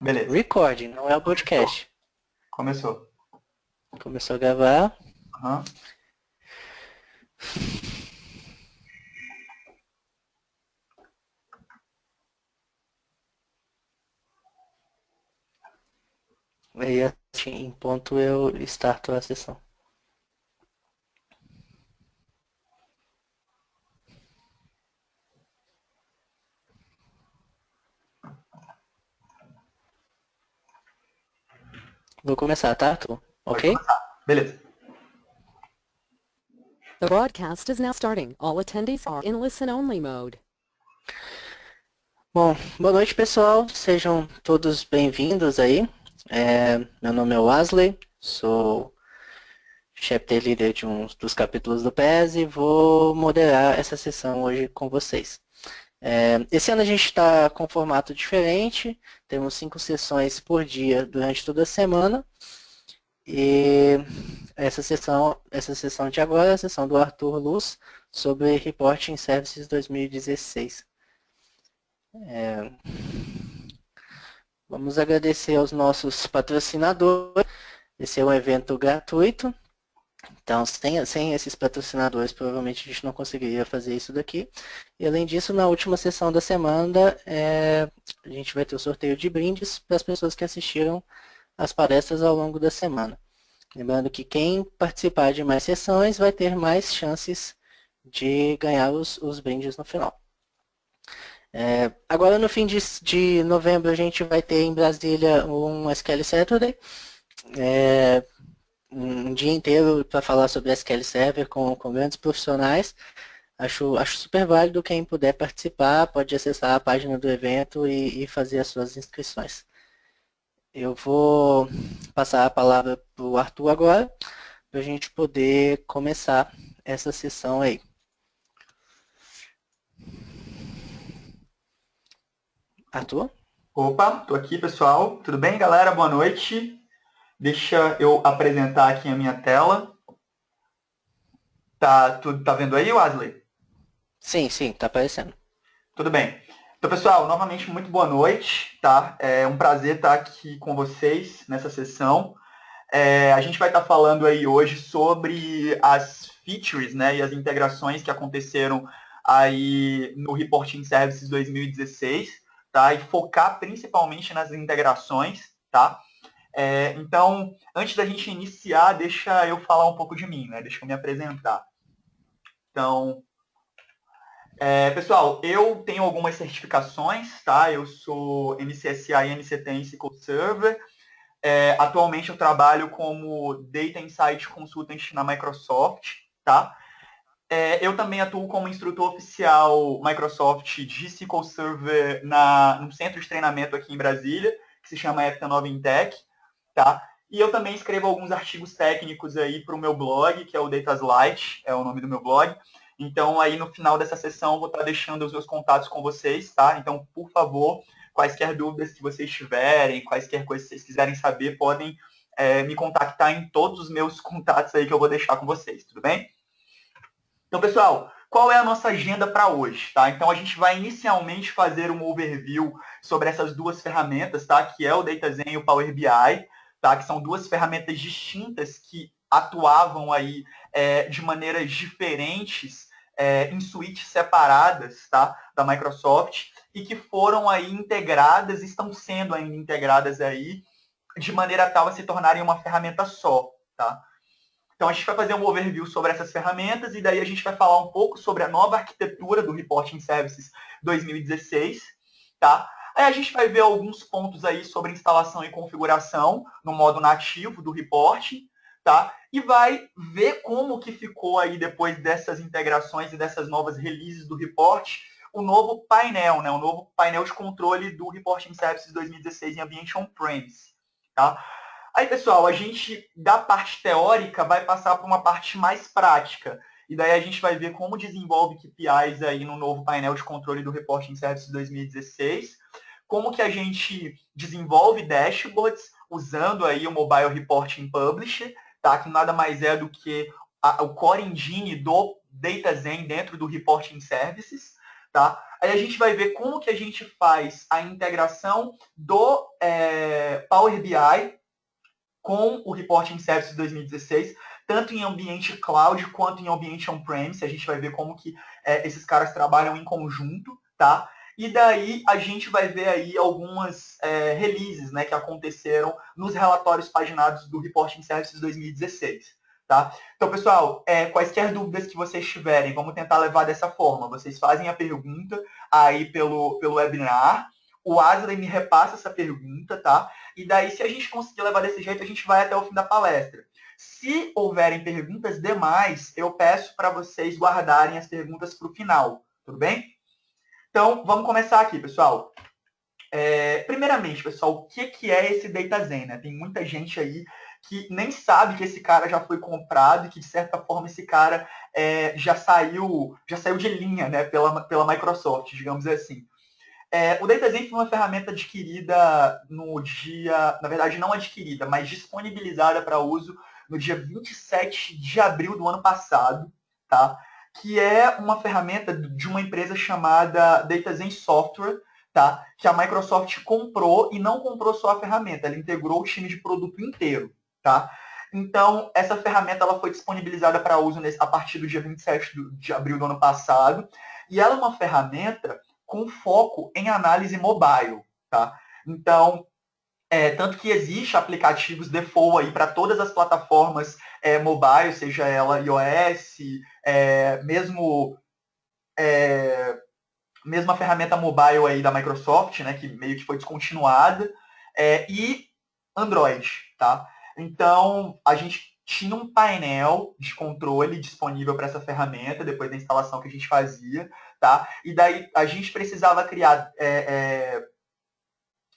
Beleza. Recording, não é o Começou. podcast. Começou. Começou a gravar. Aham. Aí assim, em ponto eu starto a sessão. Vou começar, tá, Arthur? Pode Ok? começar. Beleza. The broadcast is now starting. All attendees are in listen-only mode. Bom, boa noite, pessoal. Sejam todos bem-vindos aí. Meu nome é Wesley, sou chapter líder de um dos capítulos do PES e vou moderar essa sessão hoje com vocês. Esse ano a gente está com um formato diferente, temos 5 sessões por dia durante toda a semana. E essa sessão de agora é a sessão do Arthur Luz sobre Reporting Services 2016. Vamos agradecer aos nossos patrocinadores. Esse é um evento gratuito, então sem esses patrocinadores provavelmente a gente não conseguiria fazer isso daqui. E além disso, na última sessão da semana, a gente vai ter o sorteio de brindes para as pessoas que assistiram as palestras ao longo da semana. Lembrando que quem participar de mais sessões vai ter mais chances de ganhar os brindes no final. Agora no fim de novembro a gente vai ter em Brasília um SQL Saturday, é, um dia inteiro para falar sobre SQL Server com grandes profissionais. Acho super válido quem puder participar, pode acessar a página do evento e fazer as suas inscrições. Eu vou passar a palavra para o Arthur agora, para a gente poder começar essa sessão aí. Arthur? Opa, tô aqui, pessoal. Tudo bem, galera? Boa noite. Deixa eu apresentar aqui a minha tela. Tá vendo aí, Wesley? Sim, sim, tá aparecendo. Tudo bem. Então, pessoal, novamente, muito boa noite, tá? É um prazer estar aqui com vocês nessa sessão. A gente vai estar falando aí hoje sobre as features, né, e as integrações que aconteceram aí no Reporting Services 2016, tá? E focar principalmente nas integrações, tá? Então, antes da gente iniciar, deixa eu falar um pouco de mim, né? Deixa eu me apresentar. Então, pessoal, eu tenho algumas certificações, tá? Eu sou MCSA e MCT em SQL Server. Atualmente eu trabalho como Data Insight Consultant na Microsoft, tá? Eu também atuo como instrutor oficial Microsoft de SQL Server no centro de treinamento aqui em Brasília, que se chama Epta Nova Intech, tá? E eu também escrevo alguns artigos técnicos aí para o meu blog, que é o Dataslight, é o nome do meu blog. Então, aí no final dessa sessão, eu vou estar deixando os meus contatos com vocês, tá? Então, por favor, quaisquer dúvidas que vocês tiverem, quaisquer coisas que vocês quiserem saber, podem me contactar em todos os meus contatos aí que eu vou deixar com vocês, tudo bem? Então, pessoal, qual é a nossa agenda para hoje? Tá? Então, a gente vai inicialmente fazer um overview sobre essas duas ferramentas, tá? Que é o DataZen e o Power BI, tá? Que são duas ferramentas distintas que atuavam aí de maneiras diferentes em suítes separadas, tá? Da Microsoft e que foram aí integradas, estão sendo ainda integradas aí de maneira tal a se tornarem uma ferramenta só, tá? Então, a gente vai fazer um overview sobre essas ferramentas e daí a gente vai falar um pouco sobre a nova arquitetura do Reporting Services 2016, tá? Aí a gente vai ver alguns pontos aí sobre instalação e configuração no modo nativo do reporting, tá? E vai ver como que ficou aí depois dessas integrações e dessas novas releases do report, o novo painel, né? O novo painel de controle do Reporting Services 2016 em ambiente on-premise, tá? Aí, pessoal, a gente, da parte teórica, vai passar para uma parte mais prática. E daí a gente vai ver como desenvolve KPIs aí no novo painel de controle do Reporting Service 2016, como que a gente desenvolve dashboards usando aí o Mobile Reporting Publisher, tá? Que nada mais é do que o core engine do DataZen dentro do Reporting Services, tá? Aí a gente vai ver como que a gente faz a integração Power BI com o Reporting Services 2016, tanto em ambiente cloud quanto em ambiente on-premise. A gente vai ver como que esses caras trabalham em conjunto, tá? E daí a gente vai ver aí algumas releases, né, que aconteceram nos relatórios paginados do Reporting Services 2016. Tá? Então, pessoal, quaisquer dúvidas que vocês tiverem, vamos tentar levar dessa forma. Vocês fazem a pergunta aí pelo webinar, o Asley me repassa essa pergunta, tá? E daí, se a gente conseguir levar desse jeito, a gente vai até o fim da palestra. Se houverem perguntas demais, eu peço para vocês guardarem as perguntas para o final, tudo bem? Então, vamos começar aqui, pessoal. Primeiramente, pessoal, o que é esse DataZen, né? Tem muita gente aí que nem sabe que esse cara já foi comprado e que, de certa forma, esse cara já saiu de linha, né, pela Microsoft, digamos assim. O DataZen foi uma ferramenta adquirida no dia... Na verdade, não adquirida, mas disponibilizada para uso no dia 27 de abril do ano passado, tá? Que é uma ferramenta de uma empresa chamada DataZen Software, tá? Que a Microsoft comprou e não comprou só a ferramenta, ela integrou o time de produto inteiro, tá? Então, essa ferramenta ela foi disponibilizada para uso a partir do dia 27 de abril do ano passado, e ela é uma ferramenta com foco em análise mobile, tá? Então, tanto que existe aplicativos default aí para todas as plataformas mobile, seja ela iOS, mesmo a ferramenta mobile aí da Microsoft, né, que meio que foi descontinuada, e Android, tá? Então, a gente tinha um painel de controle disponível para essa ferramenta, depois da instalação que a gente fazia, tá? E daí a gente precisava criar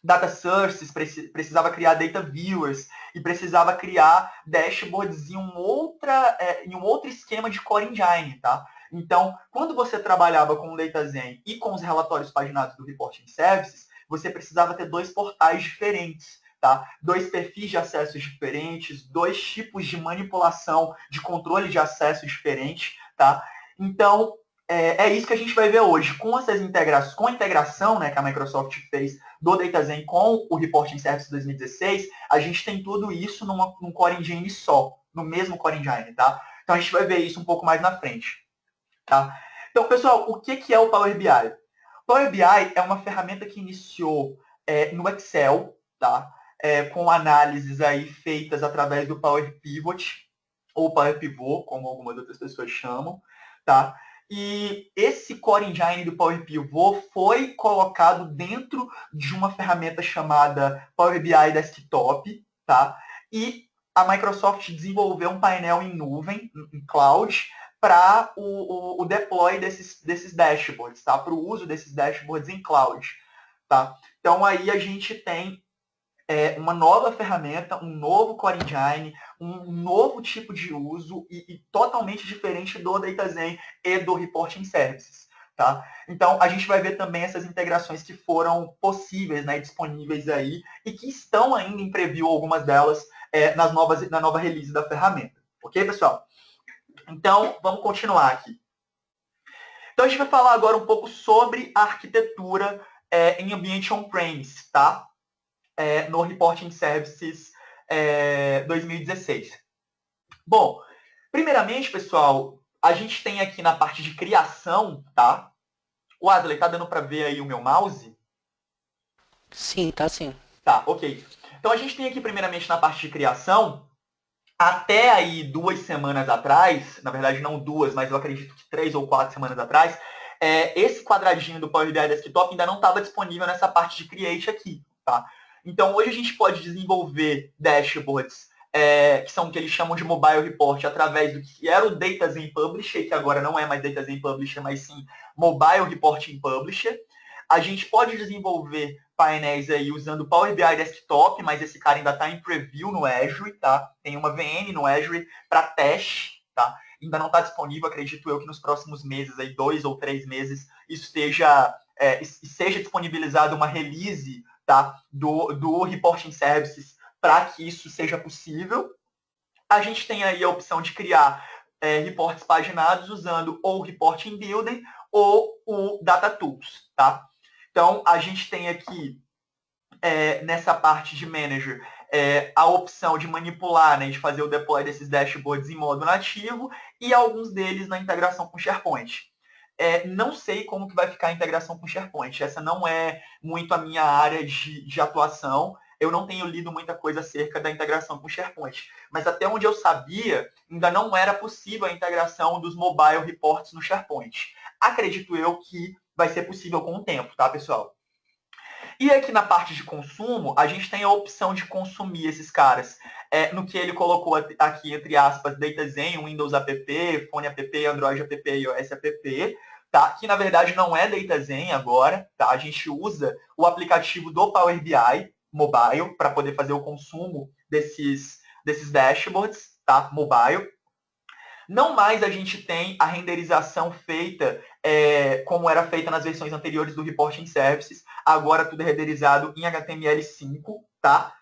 data sources, precisava criar data viewers e precisava criar dashboards em um outro esquema de core engine, tá? Então, quando você trabalhava com o DataZen e com os relatórios paginados do Reporting Services, você precisava ter dois portais diferentes, tá? Dois perfis de acesso diferentes, dois tipos de manipulação de controle de acesso diferentes, tá? Então, é isso que a gente vai ver hoje. Com essas integrações, com a integração, né, que a Microsoft fez do DataZen com o Reporting Service 2016, a gente tem tudo isso num Core Engine só, no mesmo Core Engine, tá? Então a gente vai ver isso um pouco mais na frente, tá? Então, pessoal, o que é o Power BI? O Power BI é uma ferramenta que iniciou no Excel, tá? Com análises aí feitas através do Power Pivot, ou Power Pivot, como algumas outras pessoas chamam, tá? E esse Core Engine do Power Pivot foi colocado dentro de uma ferramenta chamada Power BI Desktop, tá? E a Microsoft desenvolveu um painel em nuvem, em cloud, para o deploy desses dashboards, tá? Para o uso desses dashboards em cloud, tá? Então aí a gente tem uma nova ferramenta, um novo Core Engine, um novo tipo de uso e totalmente diferente do DataZen e do Reporting Services, tá? Então, a gente vai ver também essas integrações que foram possíveis, né, disponíveis aí e que estão ainda em preview, algumas delas, na nova release da ferramenta. Ok, pessoal? Então, vamos continuar aqui. Então, a gente vai falar agora um pouco sobre a arquitetura em ambiente on-premise, tá? No Reporting Services 2016. Bom, primeiramente, pessoal, a gente tem aqui na parte de criação, tá? O Adley, tá dando para ver aí o meu mouse? Sim, tá sim. Tá, ok. Então, a gente tem aqui, primeiramente, na parte de criação, até aí 2 semanas atrás, na verdade não 2, mas eu acredito que 3 ou 4 semanas atrás, esse quadradinho do Power BI Desktop ainda não estava disponível nessa parte de Create aqui, tá? Então, hoje a gente pode desenvolver dashboards que são o que eles chamam de Mobile Report através do que era o DataZen Publisher, que agora não é mais DataZen Publisher, mas sim Mobile Reporting Publisher. A gente pode desenvolver painéis aí usando o Power BI Desktop, mas esse cara ainda está em preview no Azure, tá? Tem uma VN no Azure para teste, tá? Ainda não está disponível, acredito eu que nos próximos meses, aí 2 ou 3 meses, isso seja disponibilizado uma release, tá? do Reporting Services para que isso seja possível. A gente tem aí a opção de criar reportes paginados usando ou o Reporting Builder ou o Data Tools, tá? Então, a gente tem aqui nessa parte de manager, a opção de manipular, né, de fazer o deploy desses dashboards em modo nativo e alguns deles na integração com SharePoint. Não sei como que vai ficar a integração com SharePoint. Essa não é muito a minha área de atuação. Eu não tenho lido muita coisa acerca da integração com SharePoint. Mas até onde eu sabia, ainda não era possível a integração dos mobile reports no SharePoint. Acredito eu que vai ser possível com o tempo, tá, pessoal? E aqui na parte de consumo, a gente tem a opção de consumir esses caras no que ele colocou aqui, entre aspas, DataZen, Windows App, Phone App, Android App e iOS App, tá? Que na verdade não é DataZen agora, tá? A gente usa o aplicativo do Power BI mobile para poder fazer o consumo desses dashboards, tá? Mobile. Não mais a gente tem a renderização feita como era feita nas versões anteriores do Reporting Services. Agora tudo é renderizado em HTML5, tá?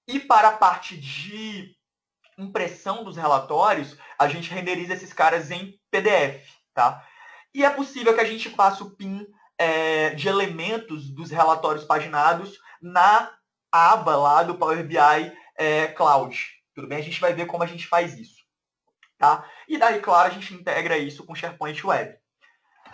E para a parte de impressão dos relatórios, a gente renderiza esses caras em PDF, tá? E é possível que a gente passe o PIN de elementos dos relatórios paginados na aba lá do Power BI Cloud. Tudo bem? A gente vai ver como a gente faz isso. Tá? E daí, claro, a gente integra isso com SharePoint Web.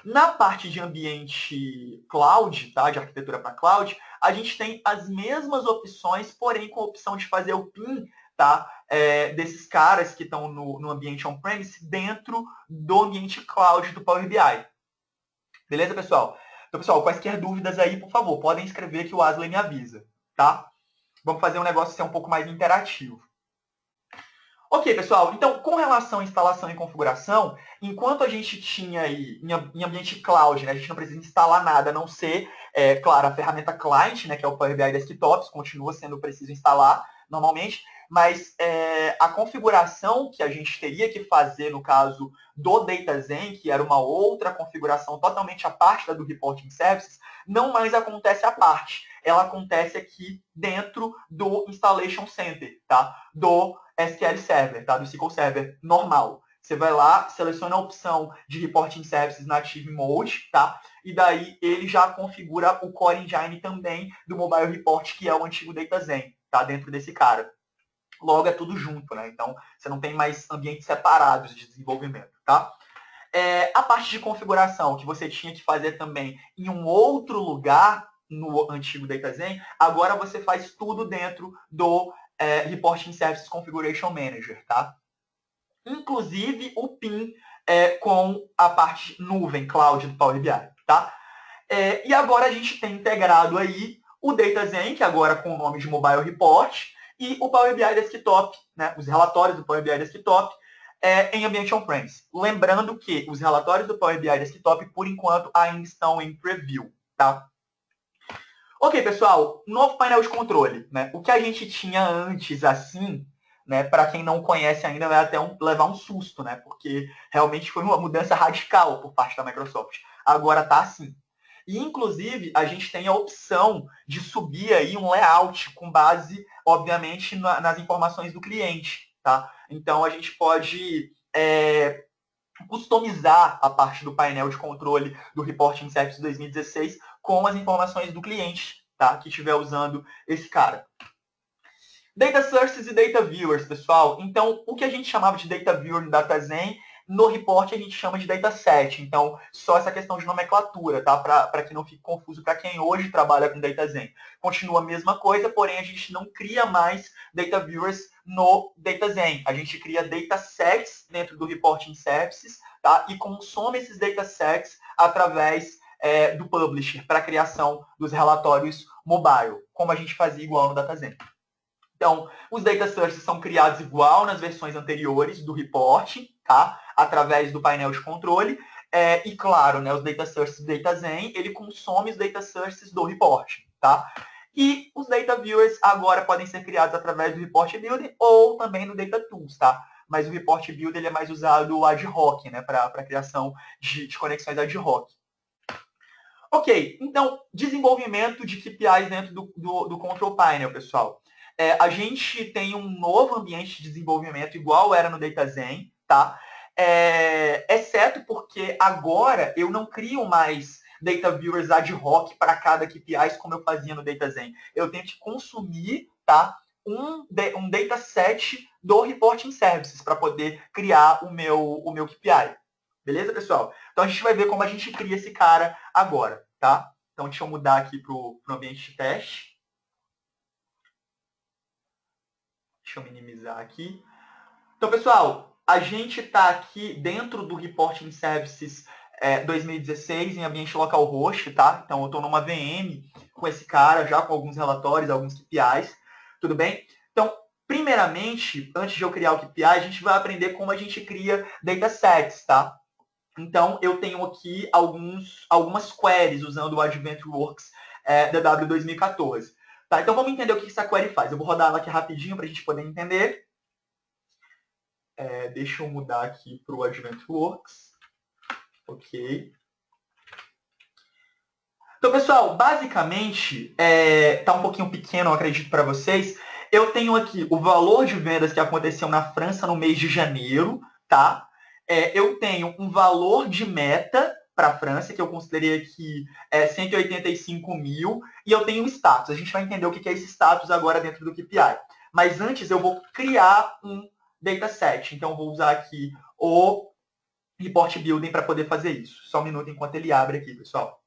Na parte de ambiente cloud, tá? De arquitetura para cloud, a gente tem as mesmas opções, porém com a opção de fazer o PIN, tá? Desses caras que estão no ambiente on-premise dentro do ambiente cloud do Power BI. Beleza, pessoal? Então, pessoal, quaisquer dúvidas aí, por favor, podem escrever que o Asley me avisa, tá? Vamos fazer um negócio ser um pouco mais interativo. Ok, pessoal, então, com relação à instalação e configuração, enquanto a gente tinha aí, em ambiente cloud, né, a gente não precisa instalar nada, a não ser, claro, a ferramenta client, né, que é o Power BI Desktops, continua sendo preciso instalar normalmente, mas a configuração que a gente teria que fazer, no caso do DataZen, que era uma outra configuração totalmente à parte da do Reporting Services, não mais acontece à parte. Ela acontece aqui dentro do Installation Center, tá? Do SQL Server, tá? Do SQL Server normal. Você vai lá, seleciona a opção de Reporting Services Native Mode, tá? E daí ele já configura o Core Engine também do Mobile Report, que é o antigo DataZen, tá? Dentro desse cara. Logo é tudo junto, né? Então você não tem mais ambientes separados de desenvolvimento, tá? A parte de configuração que você tinha que fazer também em um outro lugar no antigo DataZen, agora você faz tudo dentro do Reporting Services Configuration Manager, tá? Inclusive o PIN com a parte nuvem, cloud do Power BI, tá? E agora a gente tem integrado aí o DataZen, que agora com o nome de Mobile Report, e o Power BI Desktop, né? Os relatórios do Power BI Desktop em ambiente on-premise. Lembrando que os relatórios do Power BI Desktop, por enquanto, ainda estão em preview, tá? Ok, pessoal, novo painel de controle, né? O que a gente tinha antes, assim, né? Para quem não conhece ainda, vai até levar um susto, né? Porque realmente foi uma mudança radical por parte da Microsoft. Agora tá assim. E, inclusive, a gente tem a opção de subir aí um layout com base, obviamente, nas informações do cliente, tá? Então, a gente pode customizar a parte do painel de controle do Reporting Services 2016 com as informações do cliente, tá? Que estiver usando esse cara. Data Sources e Data Viewers, pessoal. Então, o que a gente chamava de Data Viewer no DataZen, no report a gente chama de dataset. Então, só essa questão de nomenclatura, tá? Para que não fique confuso para quem hoje trabalha com DataZen. Continua a mesma coisa, porém a gente não cria mais Data Viewers no DataZen. A gente cria datasets dentro do Reporting Services, tá? E consome esses datasets através do Publisher para a criação dos relatórios mobile, como a gente fazia igual no DataZen. Então, os data sources são criados igual nas versões anteriores do reporting, tá? Através do painel de controle. E, claro, né, os data sources do DataZen, ele consome os data sources do reporting, tá? E os data viewers agora podem ser criados através do report builder ou também no data tools, tá? Mas o report builder ele é mais usado ad hoc, né, para a criação de conexões ad hoc. Ok, então, desenvolvimento de KPIs dentro do Control Panel, pessoal. A gente tem um novo ambiente de desenvolvimento igual era no DataZen, tá? Exceto porque agora eu não crio mais data viewers ad hoc para cada KPIs, como eu fazia no DataZen. Eu tenho que consumir, tá, um dataset do Reporting Services para poder criar o meu KPI. Beleza, pessoal? Então a gente vai ver como a gente cria esse cara agora, tá? Então deixa eu mudar aqui para o ambiente de teste. Deixa eu minimizar aqui. Então, pessoal, a gente está aqui dentro do Reporting Services 2016 em ambiente localhost, tá? Então, eu estou numa VM com esse cara, já com alguns relatórios, alguns KPIs, tudo bem? Então, primeiramente, antes de eu criar o KPI, a gente vai aprender como a gente cria datasets, tá? Então, eu tenho aqui algumas queries usando o AdventWorks DW 2014. Tá? Então, vamos entender o que essa query faz. Eu vou rodar ela aqui rapidinho para a gente poder entender. Deixa eu mudar aqui para o AdventWorks. Ok. Então, pessoal, basicamente, está um pouquinho pequeno, eu acredito, para vocês. Eu tenho aqui o valor de vendas que aconteceu na França no mês de janeiro, tá? Eu tenho um valor de meta para a França, que eu considerei aqui 185 mil, e eu tenho um status. A gente vai entender o que é esse status agora dentro do KPI. Mas antes eu vou criar um dataset. Então, eu vou usar aqui o Report Building para poder fazer isso. Só um minuto enquanto ele abre aqui, pessoal.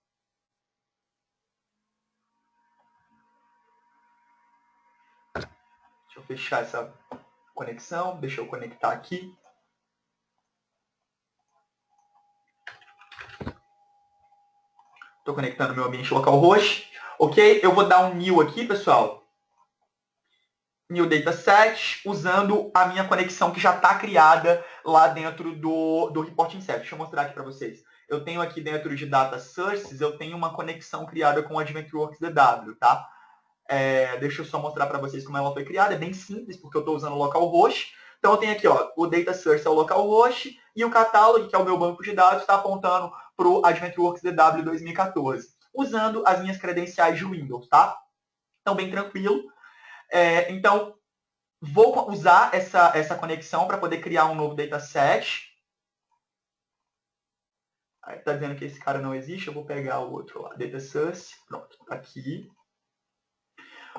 Deixa eu fechar essa conexão. Deixa eu conectar aqui. Estou conectando meu ambiente localhost. Ok? Eu vou dar um new aqui, pessoal. New dataset, usando a minha conexão que já está criada lá dentro do Reporting Set. Deixa eu mostrar aqui para vocês. Eu tenho aqui dentro de Data Sources, eu tenho uma conexão criada com o AdventWorks DW, tá? Deixa eu só mostrar para vocês como ela foi criada. É bem simples, porque eu estou usando o localhost. Então, eu tenho aqui, ó, o Data Source é o localhost e o catálogo, que é o meu banco de dados, está apontando para o AdventWorks DW 2014, usando as minhas credenciais de Windows, tá? Então, bem tranquilo. Então, vou usar essa conexão para poder criar um novo dataset. Está dizendo que esse cara não existe, eu vou pegar o outro lá, Data Source. Pronto, está aqui.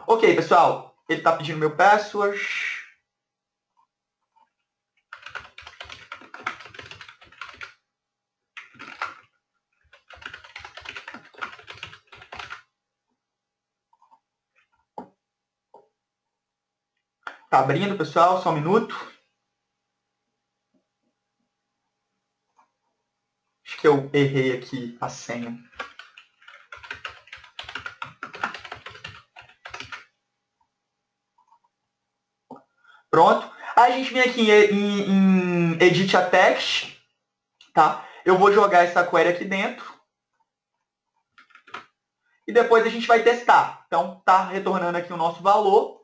Ok, pessoal, ele está pedindo meu password. Está abrindo, pessoal, só um minuto. Acho que eu errei aqui a senha. Pronto. Aí a gente vem aqui em Edit a Text, tá? Eu vou jogar essa query aqui dentro. E depois a gente vai testar. Então, tá retornando aqui o nosso valor.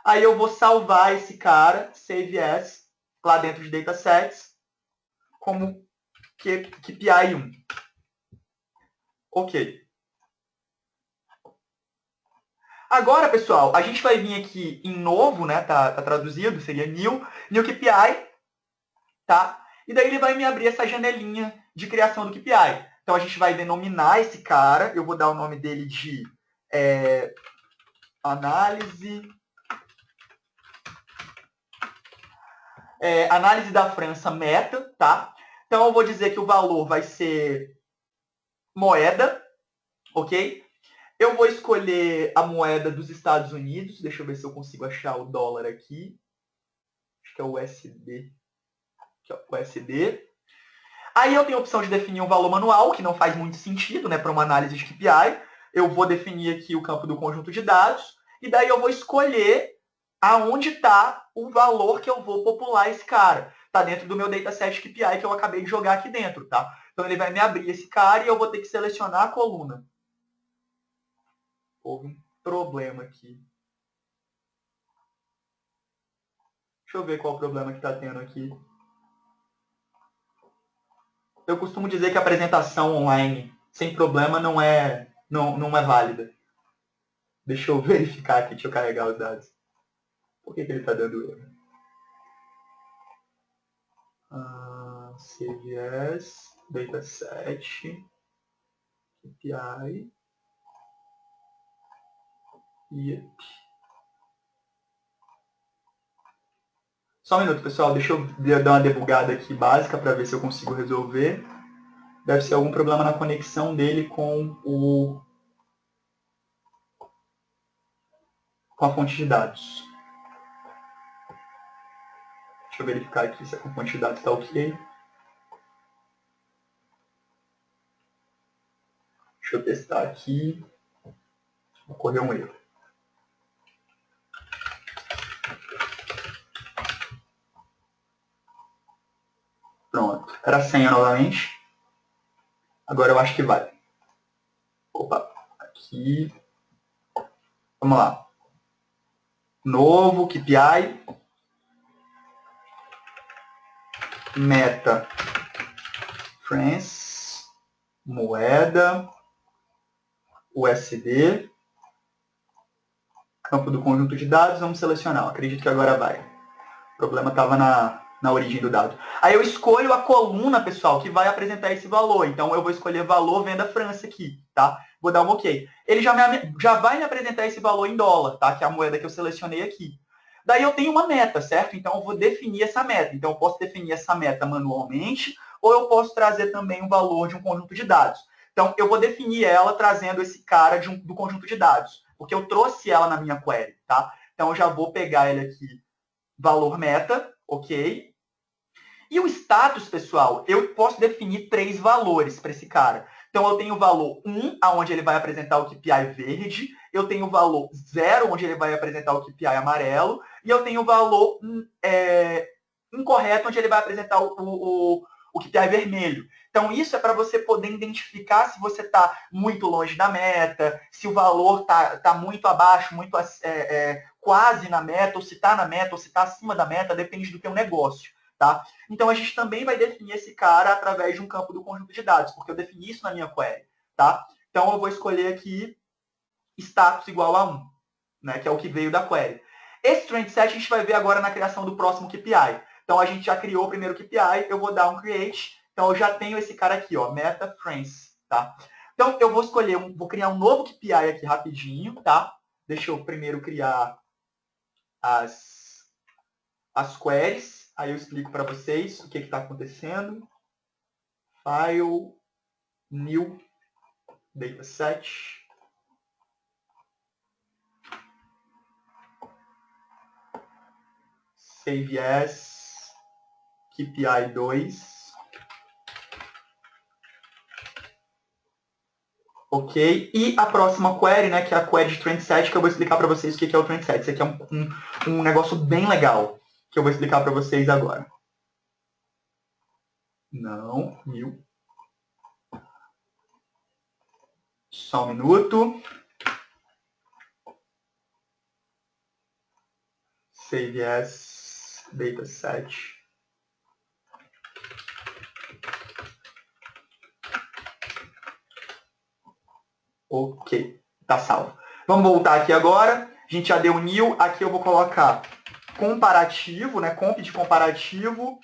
Aí eu vou salvar esse cara, Save As, lá dentro de Datasets, como KPI 1. Ok. Agora, pessoal, a gente vai vir aqui em novo, né? Tá traduzido, seria New KPI, tá? E daí ele vai me abrir essa janelinha de criação do KPI. Então, a gente vai denominar esse cara. Eu vou dar o nome dele de análise da França meta, tá? Então, eu vou dizer que o valor vai ser moeda, ok? Eu vou escolher a moeda dos Estados Unidos. Deixa eu ver se eu consigo achar o dólar aqui. Acho que é o USD. Aqui, ó, USD. Aí eu tenho a opção de definir um valor manual, que não faz muito sentido, né, para uma análise de KPI. Eu vou definir aqui o campo do conjunto de dados. E daí eu vou escolher aonde está o valor que eu vou popular esse cara. Está dentro do meu dataset KPI que eu acabei de jogar aqui dentro, tá? Então ele vai me abrir esse cara e eu vou ter que selecionar a coluna. Houve um problema aqui. Deixa eu ver qual o problema que está tendo aqui. Eu costumo dizer que a apresentação online sem problema não é válida. Deixa eu verificar aqui, deixa eu carregar os dados. Por que ele está dando erro? CVS, dataset. KPI. Yep. Só um minuto, pessoal. Deixa eu dar uma debugada aqui básica para ver se eu consigo resolver. Deve ser algum problema na conexão dele com a fonte de dados. Deixa eu verificar aqui se a fonte de dados está ok. Deixa eu testar aqui. Ocorreu um erro. Pronto. Era a senha novamente. Agora eu acho que vai. Opa. Aqui. Vamos lá. Novo KPI. Meta. France. Moeda. USD. Campo do conjunto de dados. Vamos selecionar. Eu acredito que agora vai. O problema estava na origem do dado. Aí eu escolho a coluna, pessoal, que vai apresentar esse valor. Então, eu vou escolher valor venda França aqui, tá? Vou dar um OK. Ele já vai me apresentar esse valor em dólar, tá? Que é a moeda que eu selecionei aqui. Daí eu tenho uma meta, certo? Então, eu vou definir essa meta. Então, eu posso definir essa meta manualmente, ou eu posso trazer também o valor de um conjunto de dados. Então, eu vou definir ela trazendo esse cara do conjunto de dados, porque eu trouxe ela na minha query, tá? Então, eu já vou pegar ele aqui, valor meta, OK? E o status, pessoal, eu posso definir 3 valores para esse cara. Então, eu tenho o valor 1, onde ele vai apresentar o KPI verde. Eu tenho o valor 0, onde ele vai apresentar o KPI amarelo. E eu tenho o valor incorreto, onde ele vai apresentar o KPI vermelho. Então, isso é para você poder identificar se você está muito longe da meta, se o valor está muito abaixo, muito quase na meta, ou se está na meta, ou se está acima da meta, depende do teu negócio. Tá? Então, a gente também vai definir esse cara através de um campo do conjunto de dados, porque eu defini isso na minha query. Tá? Então, eu vou escolher aqui status igual a 1, né, que é o que veio da query. Esse trend set a gente vai ver agora na criação do próximo KPI. Então, a gente já criou o primeiro KPI, eu vou dar um create. Então, eu já tenho esse cara aqui, ó, Meta France. Tá? Então, eu vou escolher, vou criar um novo KPI aqui rapidinho. Tá? Deixa eu primeiro criar as queries. Aí eu explico para vocês o que está acontecendo. File, New, Dataset. Save as, KPI 2. Ok? E a próxima query, né, que é a query de trend set, que eu vou explicar para vocês o que é o trend set. Isso aqui é um negócio bem legal, que eu vou explicar para vocês agora. Não, new. Só um minuto. Save as, dataset. Ok, tá salvo. Vamos voltar aqui agora. A gente já deu new. Aqui eu vou colocar comparativo, né? Comp de comparativo,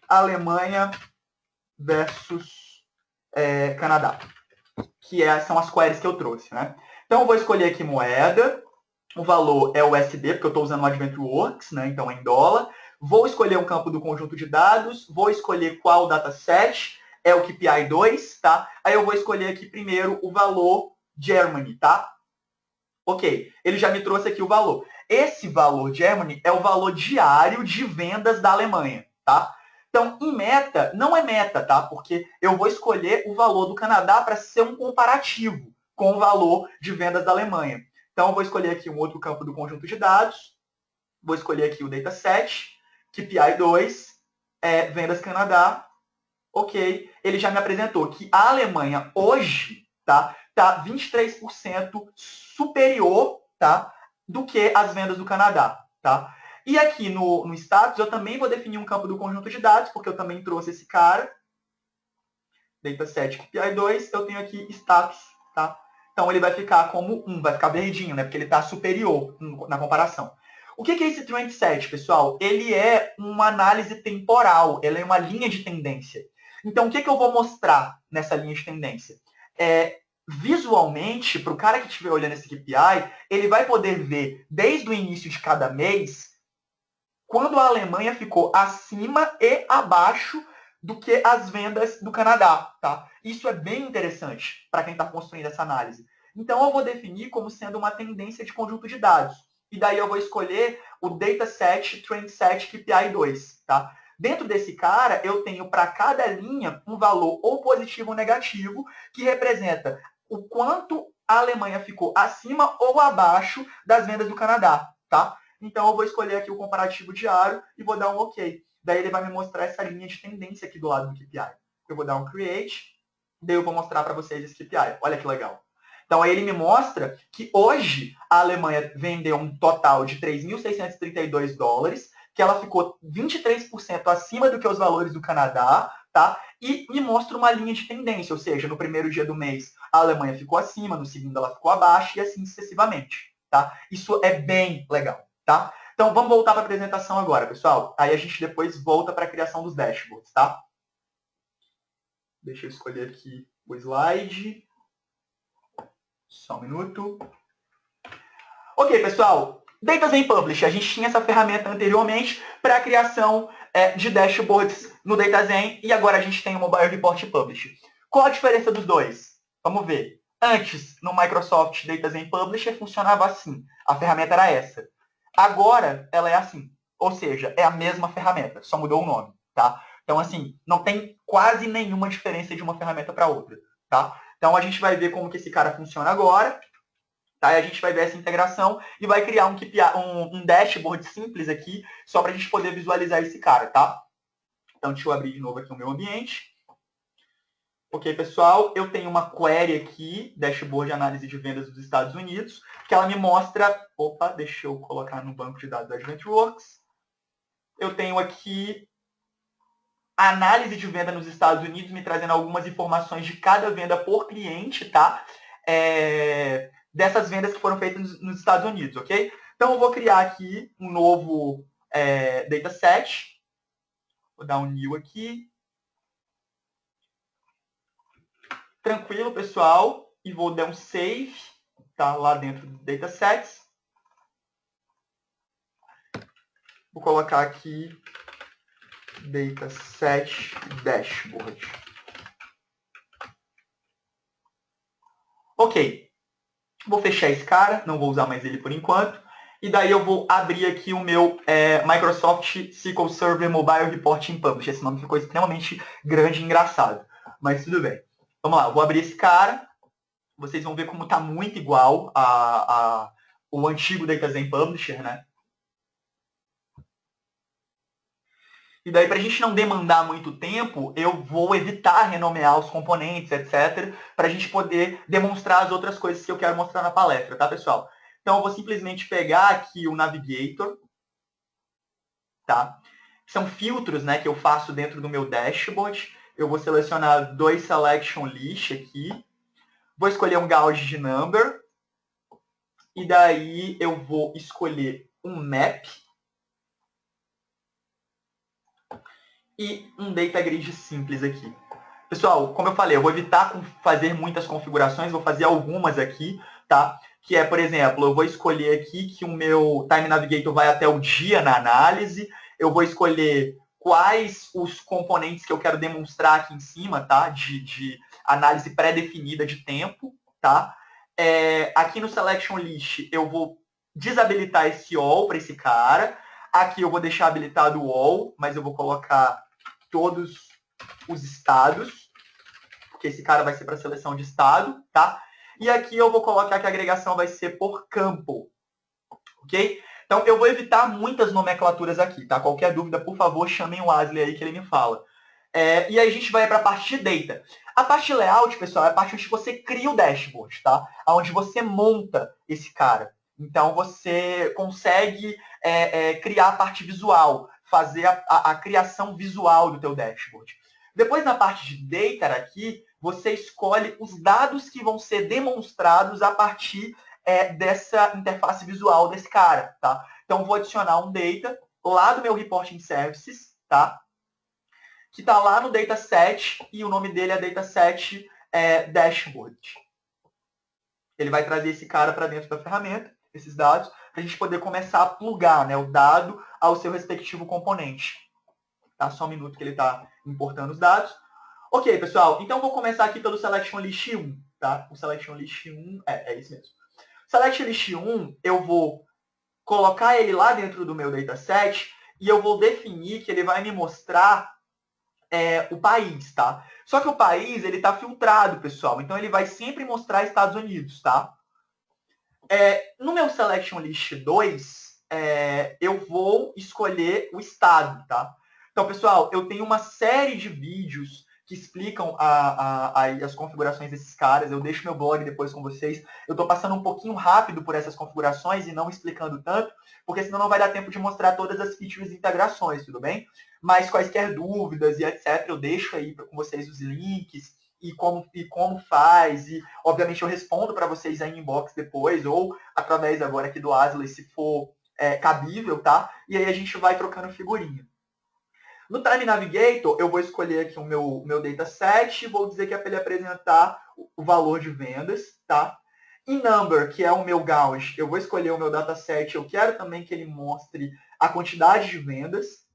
Alemanha versus Canadá. Que são as queries que eu trouxe, né? Então eu vou escolher aqui moeda. O valor é o USD, porque eu estou usando o AdventureWorks, né? Então é em dólar. Vou escolher um campo do conjunto de dados. Vou escolher qual dataset. É o KPI 2, tá? Aí eu vou escolher aqui primeiro o valor Germany, tá? Ok, ele já me trouxe aqui o valor. Esse valor Germany é o valor diário de vendas da Alemanha, tá? Então, em meta, não é meta, tá? Porque eu vou escolher o valor do Canadá para ser um comparativo com o valor de vendas da Alemanha. Então, eu vou escolher aqui um outro campo do conjunto de dados. Vou escolher aqui o dataset, KPI 2, vendas Canadá. Ok, ele já me apresentou que a Alemanha hoje tá 23% superior, tá, do que as vendas do Canadá. Tá? E aqui no status eu também vou definir um campo do conjunto de dados, porque eu também trouxe esse cara. Dataset KPI 2, eu tenho aqui status. Tá? Então ele vai ficar como 1, vai ficar verdinho, né, porque ele está superior na comparação. O que é esse trend set, pessoal? Ele é uma análise temporal, ele é uma linha de tendência. Então, o que eu vou mostrar nessa linha de tendência? visualmente, para o cara que estiver olhando esse KPI, ele vai poder ver desde o início de cada mês quando a Alemanha ficou acima e abaixo do que as vendas do Canadá, tá? Isso é bem interessante para quem está construindo essa análise. Então, eu vou definir como sendo uma tendência de conjunto de dados. E daí eu vou escolher o Dataset Trendset KPI 2, tá? Dentro desse cara, eu tenho para cada linha um valor ou positivo ou negativo, que representa o quanto a Alemanha ficou acima ou abaixo das vendas do Canadá, tá? Então, eu vou escolher aqui o comparativo diário e vou dar um OK. Daí ele vai me mostrar essa linha de tendência aqui do lado do KPI. Eu vou dar um Create, daí eu vou mostrar para vocês esse KPI. Olha que legal. Então, aí ele me mostra que hoje a Alemanha vendeu um total de 3.632 dólares, que ela ficou 23% acima do que os valores do Canadá, tá? E me mostra uma linha de tendência, ou seja, no primeiro dia do mês a Alemanha ficou acima, no segundo ela ficou abaixo e assim sucessivamente, tá? Isso é bem legal, tá? Então, vamos voltar para a apresentação agora, pessoal. Aí a gente depois volta para a criação dos dashboards, tá? Deixa eu escolher aqui o slide. Só um minuto. Ok, pessoal. Data Zen Publish. A gente tinha essa ferramenta anteriormente para a criação de dashboards no Data Zen e agora a gente tem o Mobile Report Publish. Qual a diferença dos dois? Vamos ver. Antes, no Microsoft Data Zen Publisher, funcionava assim. A ferramenta era essa. Agora, ela é assim. Ou seja, é a mesma ferramenta, só mudou o nome, tá? Então, assim, não tem quase nenhuma diferença de uma ferramenta para outra, tá? Então, a gente vai ver como que esse cara funciona agora, tá? E a gente vai ver essa integração e vai criar um dashboard simples aqui, só para a gente poder visualizar esse cara, tá? Então, deixa eu abrir de novo aqui o meu ambiente. Ok, pessoal, eu tenho uma query aqui, dashboard de análise de vendas dos Estados Unidos, que ela me mostra... Opa, deixa eu colocar no banco de dados da AdventWorks. Eu tenho aqui a análise de venda nos Estados Unidos, me trazendo algumas informações de cada venda por cliente, tá? Dessas vendas que foram feitas nos Estados Unidos, ok? Então, eu vou criar aqui um novo dataset. Vou dar um new aqui. Tranquilo, pessoal. E vou dar um save, tá? Lá dentro do datasets. Vou colocar aqui dataset dashboard. Ok. Vou fechar esse cara, não vou usar mais ele por enquanto. E daí eu vou abrir aqui o meu Microsoft SQL Server Mobile Reporting Publish. Esse nome ficou extremamente grande e engraçado, mas tudo bem. Vamos lá, eu vou abrir esse cara. Vocês vão ver como está muito igual o antigo Data Zen Publisher, né? E daí, para a gente não demandar muito tempo, eu vou evitar renomear os componentes, etc., para a gente poder demonstrar as outras coisas que eu quero mostrar na palestra, tá, pessoal? Então, eu vou simplesmente pegar aqui o Navigator, tá? São filtros, né, que eu faço dentro do meu dashboard. Eu vou selecionar 2 Selection List aqui. Vou escolher um Gauge de Number. E daí eu vou escolher um Map. E um Data Grid simples aqui. Pessoal, como eu falei, eu vou evitar fazer muitas configurações, vou fazer algumas aqui, tá? Que é, por exemplo, eu vou escolher aqui que o meu Time Navigator vai até o dia na análise, eu vou escolher quais os componentes que eu quero demonstrar aqui em cima, tá? De análise pré-definida de tempo, tá? Aqui no Selection List, eu vou desabilitar esse all para esse cara. Aqui eu vou deixar habilitado o all, mas eu vou colocar todos os estados, porque esse cara vai ser para seleção de estado, tá? E aqui eu vou colocar que a agregação vai ser por campo, ok? Então, eu vou evitar muitas nomenclaturas aqui, tá? Qualquer dúvida, por favor, chamem o Asley aí que ele me fala. E aí a gente vai para a parte de data. A parte de layout, pessoal, é a parte onde você cria o dashboard, tá? Onde você monta esse cara. Então, você consegue criar a parte visual, fazer a criação visual do teu dashboard. Depois, na parte de data aqui, você escolhe os dados que vão ser demonstrados a partir dessa interface visual desse cara, tá? Então, vou adicionar um data lá do meu Reporting Services, tá? Que está lá no dataset e o nome dele é dataset dashboard. Ele vai trazer esse cara para dentro da ferramenta, esses dados, para a gente poder começar a plugar, né, o dado ao seu respectivo componente. Tá? Só um minuto que ele está importando os dados. Ok, pessoal, então vou começar aqui pelo Selection List 1. Tá? O Selection List 1, é isso mesmo. Selection List 1, eu vou colocar ele lá dentro do meu dataset e eu vou definir que ele vai me mostrar o país, tá? Só que o país, ele tá filtrado, pessoal. Então, ele vai sempre mostrar Estados Unidos, tá? No meu Selection List 2, eu vou escolher o estado, tá? Então, pessoal, eu tenho uma série de vídeos que explicam as configurações desses caras. Eu deixo meu blog depois com vocês. Eu estou passando um pouquinho rápido por essas configurações e não explicando tanto, porque senão não vai dar tempo de mostrar todas as features e integrações, tudo bem? Mas quaisquer dúvidas e etc, eu deixo aí com vocês os links e como faz. E, obviamente, eu respondo para vocês aí em inbox depois, ou através agora aqui do Asley, se for cabível, tá? E aí a gente vai trocando figurinha. No Time Navigator, eu vou escolher aqui o meu dataset e vou dizer que é para ele apresentar o valor de vendas, tá? Em Number, que é o meu gauge, eu vou escolher o meu dataset, eu quero também que ele mostre a quantidade de vendas.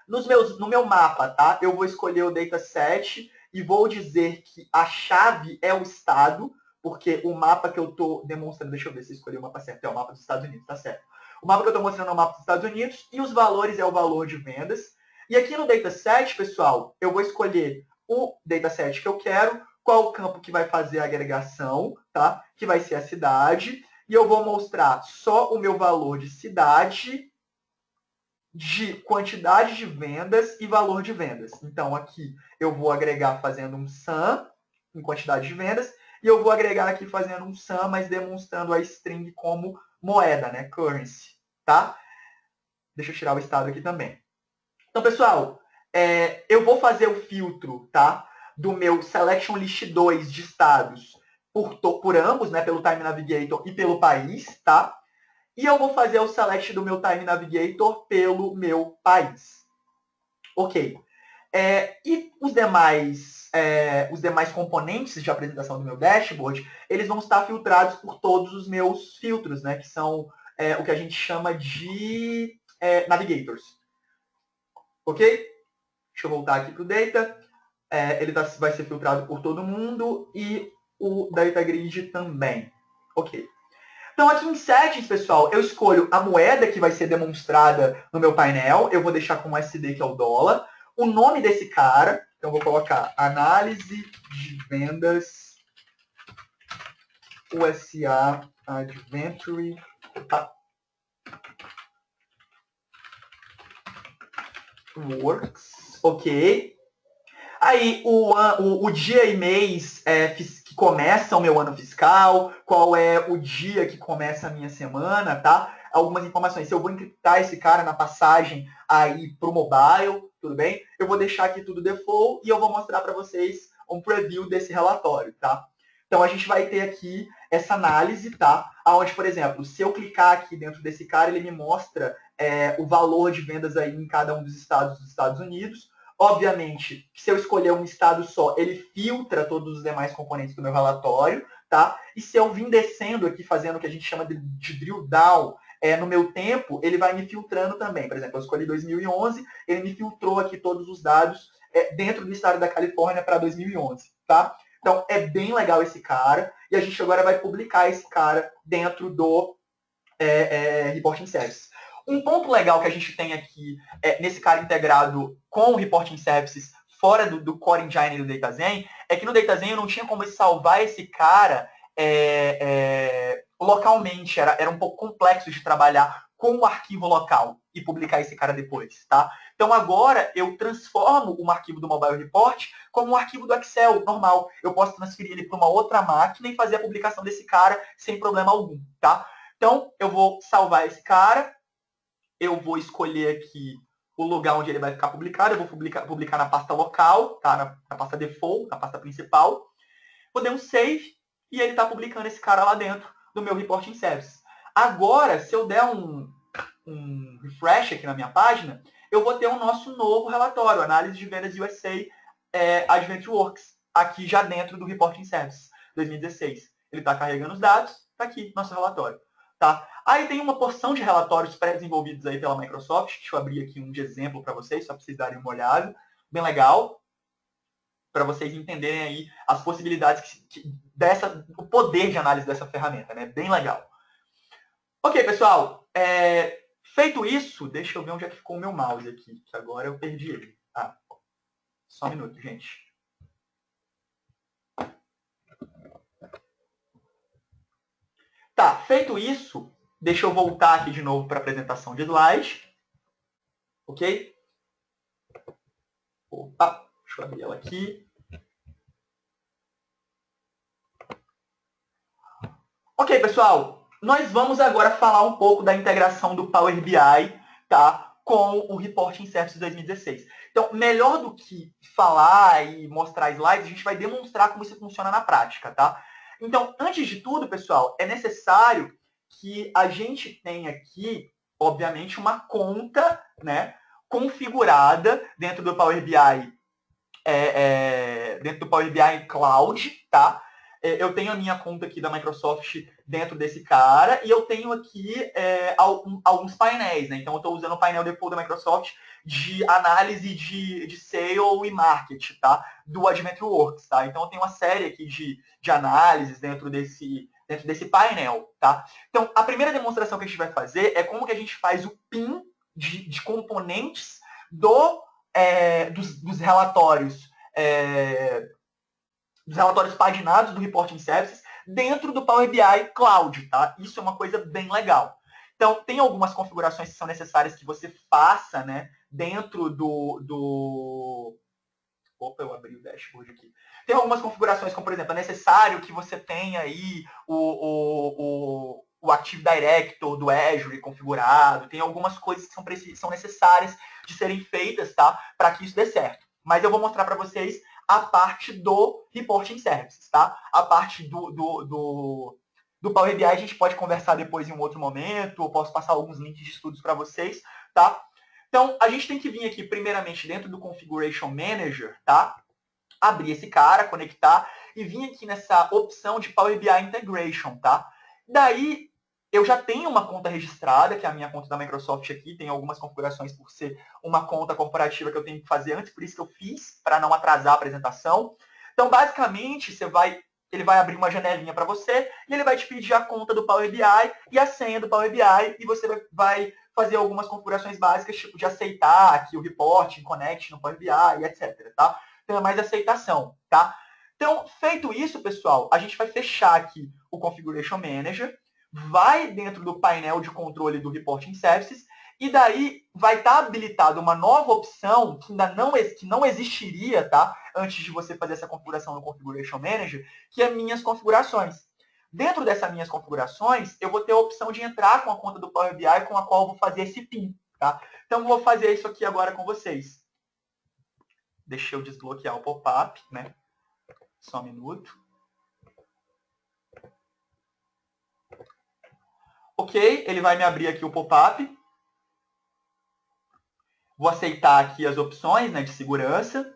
No meu mapa, tá? Eu vou escolher o dataset e vou dizer que a chave é o estado, porque o mapa que eu estou demonstrando, deixa eu ver se eu escolhi o mapa certo, é o mapa dos Estados Unidos, tá certo. O mapa que eu estou mostrando é o mapa dos Estados Unidos e os valores é o valor de vendas. E aqui no dataset, pessoal, eu vou escolher o dataset que eu quero, qual o campo que vai fazer a agregação, tá? Que vai ser a cidade. E eu vou mostrar só o meu valor de cidade, de quantidade de vendas e valor de vendas. Então, aqui eu vou agregar fazendo um sum em quantidade de vendas e eu vou agregar aqui fazendo um sum, mas demonstrando a string como moeda, né? Currency, tá? Deixa eu tirar o estado aqui também. Então, pessoal, eu vou fazer o filtro, tá? Do meu Selection List 2 de estados por ambos, né? Pelo Time Navigator e pelo país, tá? E eu vou fazer o select do meu Time Navigator pelo meu país. Ok. E os demais componentes de apresentação do meu dashboard, eles vão estar filtrados por todos os meus filtros, né? Que são o que a gente chama de navigators. Ok? Deixa eu voltar aqui para o data. Ele vai ser filtrado por todo mundo e o data grid também. Ok. Então, aqui em Settings, pessoal, eu escolho a moeda que vai ser demonstrada no meu painel. Eu vou deixar com USD, que é o dólar. O nome desse cara, então eu vou colocar Análise de Vendas USA Adventure Works. Ok. Aí, o dia e mês que começa o meu ano fiscal, qual é o dia que começa a minha semana, tá? Algumas informações. Se eu vou encriptar esse cara na passagem aí pro mobile, tudo bem? Eu vou deixar aqui tudo default e eu vou mostrar para vocês um preview desse relatório, tá? Então, a gente vai ter aqui essa análise, tá? Onde, por exemplo, se eu clicar aqui dentro desse cara, ele me mostra o valor de vendas aí em cada um dos estados dos Estados Unidos. Obviamente, se eu escolher um estado só, ele filtra todos os demais componentes do meu relatório, tá? E se eu vir descendo aqui, fazendo o que a gente chama de drill down no meu tempo, ele vai me filtrando também. Por exemplo, eu escolhi 2011, ele me filtrou aqui todos os dados dentro do estado da Califórnia para 2011, tá? Então, é bem legal esse cara. E a gente agora vai publicar esse cara dentro do Reporting Services. Um ponto legal que a gente tem aqui nesse cara integrado com o Reporting Services fora do Core Engine do DataZen é que no DataZen eu não tinha como salvar esse cara localmente. Era um pouco complexo de trabalhar com o arquivo local e publicar esse cara depois, tá? Então agora eu transformo um arquivo do Mobile Report como um arquivo do Excel normal. Eu posso transferir ele para uma outra máquina e fazer a publicação desse cara sem problema algum, tá? Então eu vou salvar esse cara, eu vou escolher aqui o lugar onde ele vai ficar publicado, eu vou publicar na pasta local, tá? Na pasta default, na pasta principal. Vou dar um save e ele está publicando esse cara lá dentro do meu Reporting Services. Agora, se eu der um refresh aqui na minha página, eu vou ter o nosso novo relatório, Análise de Vendas USA Adventure Works, aqui já dentro do Reporting Services 2016. Ele está carregando os dados, está aqui, nosso relatório. Tá? Aí tem uma porção de relatórios pré-desenvolvidos aí pela Microsoft. Deixa eu abrir aqui um de exemplo para vocês, só para vocês darem uma olhada. Bem legal, para vocês entenderem aí as possibilidades o poder de análise dessa ferramenta, né? Bem legal. Ok, pessoal. Feito isso, deixa eu ver onde é que ficou o meu mouse aqui, que agora eu perdi ele. Só um minuto, gente. Tá, feito isso, deixa eu voltar aqui de novo para a apresentação de slide. Ok? Opa, deixa eu abrir ela aqui. Ok, pessoal, nós vamos agora falar um pouco da integração do Power BI, tá, com o Reporting Services 2016. Então, melhor do que falar e mostrar slides, a gente vai demonstrar como isso funciona na prática, tá? Então, antes de tudo, pessoal, é necessário que a gente tenha aqui, obviamente, uma conta, né, configurada dentro do Power BI, dentro do Power BI Cloud, tá? Eu tenho a minha conta aqui da Microsoft dentro desse cara e eu tenho aqui alguns painéis, né? Então, eu estou usando o painel default da Microsoft de análise de sale e market, tá? Do Adventureworks, tá? Então, eu tenho uma série aqui de análises dentro desse painel, tá? Então, a primeira demonstração que a gente vai fazer é como que a gente faz o PIN de componentes dos relatórios paginados do Reporting Services dentro do Power BI Cloud, tá? Isso é uma coisa bem legal. Então, tem algumas configurações que são necessárias que você faça, né, dentro Opa, eu abri o dashboard aqui. Tem algumas configurações, como, por exemplo, é necessário que você tenha aí o Active Directory do Azure configurado. Tem algumas coisas que são necessárias de serem feitas, tá? Para que isso dê certo. Mas eu vou mostrar para vocês a parte do Reporting Services, tá? A parte do Power BI a gente pode conversar depois em um outro momento. Eu posso passar alguns links de estudos para vocês, tá? Então, a gente tem que vir aqui, primeiramente, dentro do Configuration Manager, tá? Abrir esse cara, conectar, e vir aqui nessa opção de Power BI Integration, tá? Daí, eu já tenho uma conta registrada, que é a minha conta da Microsoft aqui, tem algumas configurações por ser uma conta corporativa que eu tenho que fazer antes, por isso que eu fiz, para não atrasar a apresentação. Então, basicamente, ele vai abrir uma janelinha para você, e ele vai te pedir a conta do Power BI e a senha do Power BI, e você vai fazer algumas configurações básicas, tipo de aceitar aqui o reporting, connect no Power BI, etc. Tá? Então, é mais aceitação. Tá? Então, feito isso, pessoal, a gente vai fechar aqui o Configuration Manager, vai dentro do painel de controle do Reporting Services, e daí vai estar habilitada uma nova opção que ainda não existiria, tá? Antes de você fazer essa configuração no Configuration Manager, que é minhas configurações. Dentro dessas minhas configurações, eu vou ter a opção de entrar com a conta do Power BI com a qual eu vou fazer esse PIN. Tá? Então, eu vou fazer isso aqui agora com vocês. Deixa eu desbloquear o pop-up, né? Só um minuto. Ok, ele vai me abrir aqui o pop-up. Vou aceitar aqui as opções, né, de segurança.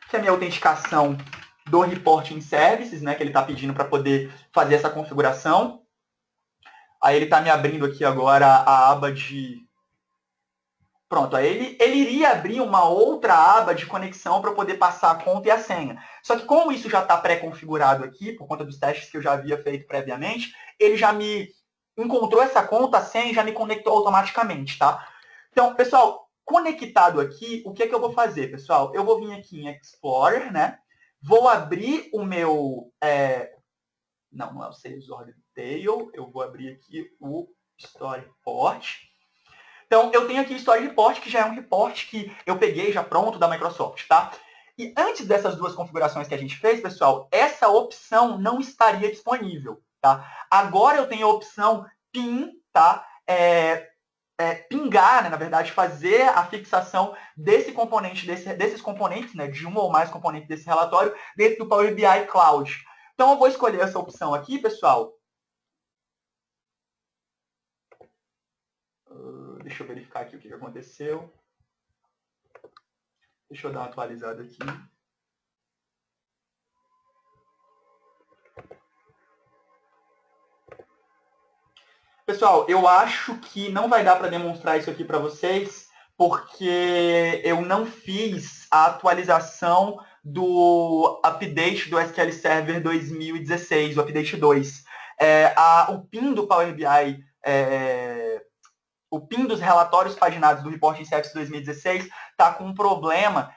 Que é a minha autenticação do Reporting Services, né, que ele está pedindo para poder fazer essa configuração. Aí ele está me abrindo aqui agora a aba de... Pronto, aí ele iria abrir uma outra aba de conexão para poder passar a conta e a senha. Só que como isso já está pré-configurado aqui, por conta dos testes que eu já havia feito previamente, ele já me encontrou essa conta, a senha, e já me conectou automaticamente, tá? Então, pessoal, conectado aqui, o que é que eu vou fazer, pessoal? Eu vou vir aqui em Explorer, né? Vou abrir o meu... Não é o Sales Order Detail. Eu vou abrir aqui o Story Report. Então, eu tenho aqui o Story Report, que já é um report que eu peguei já pronto da Microsoft, tá? E antes dessas duas configurações que a gente fez, pessoal, essa opção não estaria disponível, tá? Agora eu tenho a opção PIN, tá? Pingar, né, na verdade, fazer a fixação desse componente, desses componentes, né, de um ou mais componentes desse relatório, dentro do Power BI Cloud. Então, eu vou escolher essa opção aqui, pessoal. Deixa eu verificar aqui o que aconteceu. Deixa eu dar uma atualizada aqui. Pessoal, eu acho que não vai dar para demonstrar isso aqui para vocês, porque eu não fiz a atualização do update do SQL Server 2016, o update 2. O PIN do Power BI, o PIN dos relatórios paginados do Reporting Service 2016 está com um problema,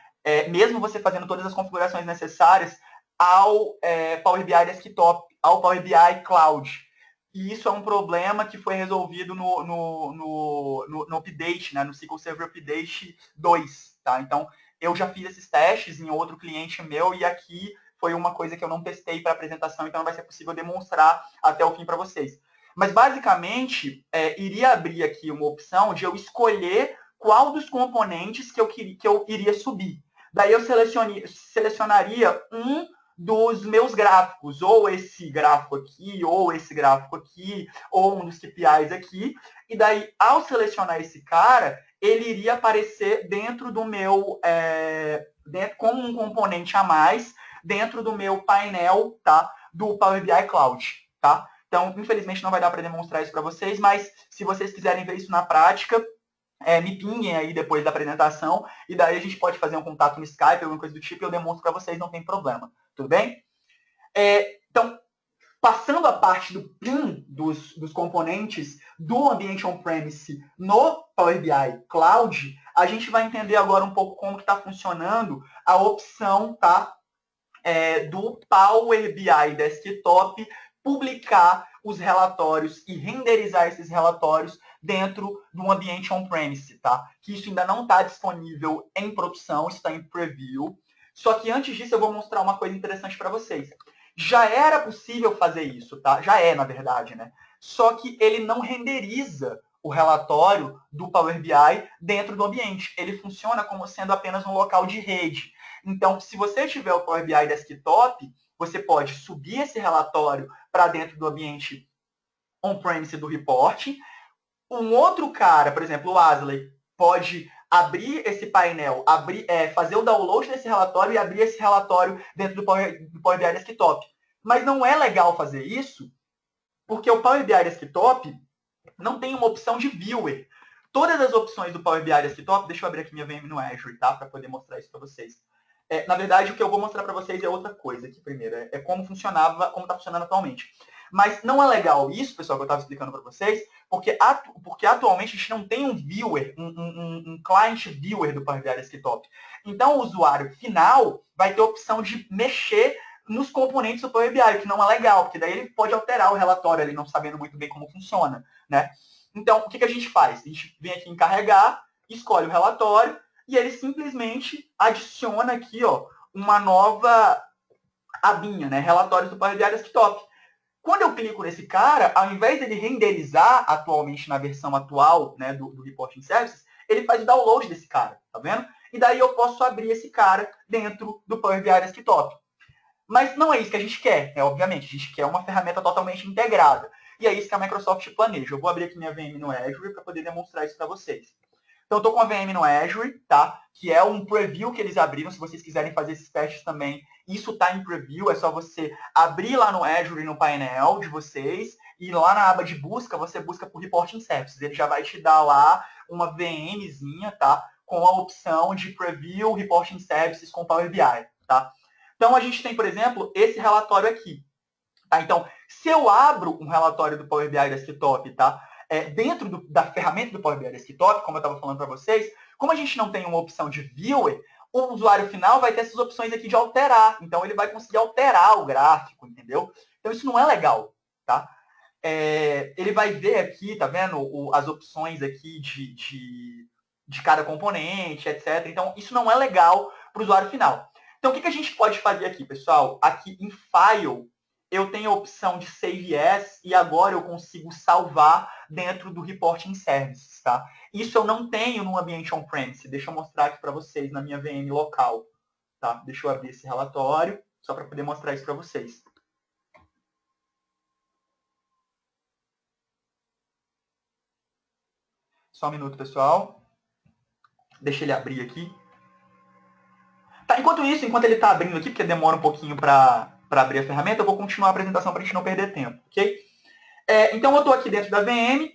mesmo você fazendo todas as configurações necessárias, ao Power BI Desktop, ao Power BI Cloud. E isso é um problema que foi resolvido no update, né, no SQL Server Update 2. Tá? Então, eu já fiz esses testes em outro cliente meu e aqui foi uma coisa que eu não testei para apresentação, então não vai ser possível demonstrar até o fim para vocês. Mas, basicamente, iria abrir aqui uma opção de eu escolher qual dos componentes que eu iria subir. Daí eu selecionaria um dos meus gráficos, ou esse gráfico aqui, ou esse gráfico aqui, ou um dos KPIs aqui, e daí, ao selecionar esse cara, ele iria aparecer dentro do meu, como um componente a mais, dentro do meu painel, tá, do Power BI Cloud, tá? Então, infelizmente, não vai dar para demonstrar isso para vocês, mas se vocês quiserem ver isso na prática, me pinguem aí depois da apresentação, e daí a gente pode fazer um contato no Skype, alguma coisa do tipo, e eu demonstro para vocês, não tem problema. Tudo bem? Então, passando a parte do PIN dos componentes do ambiente on-premise no Power BI Cloud, a gente vai entender agora um pouco como está funcionando a opção, tá, do Power BI Desktop publicar os relatórios e renderizar esses relatórios dentro de um ambiente on-premise, tá? Que isso ainda não está disponível em produção, está em preview. Só que antes disso eu vou mostrar uma coisa interessante para vocês. Já era possível fazer isso, tá? Já é, na verdade, né? Só que ele não renderiza o relatório do Power BI dentro do ambiente. Ele funciona como sendo apenas um local de rede. Então, se você tiver o Power BI Desktop, você pode subir esse relatório para dentro do ambiente on-premise do reporting. Um outro cara, por exemplo, o Asley, pode abrir esse painel, fazer o download desse relatório e abrir esse relatório dentro do Power BI Desktop. Mas não é legal fazer isso, porque o Power BI Desktop não tem uma opção de viewer. Todas as opções do Power BI Desktop, deixa eu abrir aqui minha VM no Azure, tá? Para poder mostrar isso para vocês. Na verdade, o que eu vou mostrar para vocês é outra coisa aqui primeiro. Como funcionava, como está funcionando atualmente. Mas não é legal isso, pessoal, que eu estava explicando para vocês, porque atualmente a gente não tem um viewer, um client viewer do Power BI Desktop. Então, o usuário final vai ter a opção de mexer nos componentes do Power BI, que não é legal, porque daí ele pode alterar o relatório ali, não sabendo muito bem como funciona, né? Então, o que a gente faz? A gente vem aqui em carregar, escolhe o relatório, e ele simplesmente adiciona aqui, ó, uma nova abinha, né? Relatórios do Power BI Desktop. Quando eu clico nesse cara, ao invés dele renderizar atualmente na versão atual, né, do Reporting Services, ele faz o download desse cara, tá vendo? E daí eu posso abrir esse cara dentro do Power BI Desktop. Mas não é isso que a gente quer, né? Obviamente. A gente quer uma ferramenta totalmente integrada. E é isso que a Microsoft planeja. Eu vou abrir aqui minha VM no Azure para poder demonstrar isso para vocês. Então, eu estou com a VM no Azure, tá? Que é um preview que eles abriram. Se vocês quiserem fazer esses testes também, isso está em preview. É só você abrir lá no Azure, no painel de vocês, e lá na aba de busca, você busca por Reporting Services. Ele já vai te dar lá uma VMzinha, tá? Com a opção de preview Reporting Services com Power BI, tá? Então, a gente tem, por exemplo, esse relatório aqui. Tá? Então, se eu abro um relatório do Power BI Desktop, tá? Dentro da ferramenta do Power BI Desktop, como eu estava falando para vocês, como a gente não tem uma opção de viewer, o usuário final vai ter essas opções aqui de alterar. Então, ele vai conseguir alterar o gráfico, entendeu? Então, isso não é legal, tá? Ele vai ver aqui, tá vendo? As opções aqui de cada componente, etc. Então, isso não é legal para o usuário final. Então, o que a gente pode fazer aqui, pessoal? Aqui em File, eu tenho a opção de Save As e agora eu consigo salvar dentro do Reporting Services, tá? Isso eu não tenho no ambiente on-premise. Deixa eu mostrar aqui para vocês na minha VM local, tá? Deixa eu abrir esse relatório, só para poder mostrar isso para vocês. Só um minuto, pessoal. Deixa ele abrir aqui. Tá, enquanto isso, enquanto ele está abrindo aqui, porque demora um pouquinho para abrir a ferramenta, eu vou continuar a apresentação para a gente não perder tempo, ok? Então, eu estou aqui dentro da VM,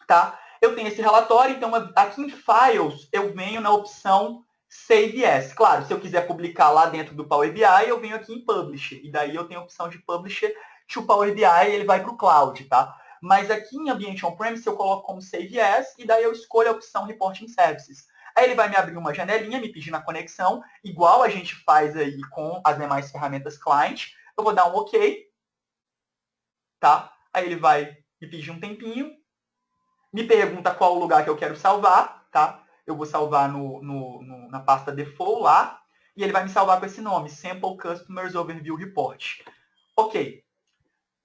tá? Eu tenho esse relatório, então aqui em Files, eu venho na opção Save As. Claro, se eu quiser publicar lá dentro do Power BI, eu venho aqui em Publish, e daí eu tenho a opção de Publish to Power BI e ele vai para o Cloud, tá? Mas aqui em ambiente on-premise, eu coloco como Save As, e daí eu escolho a opção Reporting Services. Aí ele vai me abrir uma janelinha, me pedindo a conexão, igual a gente faz aí com as demais ferramentas client. Eu vou dar um OK, tá? Aí ele vai me pedir um tempinho, me pergunta qual o lugar que eu quero salvar, tá? Eu vou salvar na pasta default lá, e ele vai me salvar com esse nome, Sample Customers Overview Report. Ok.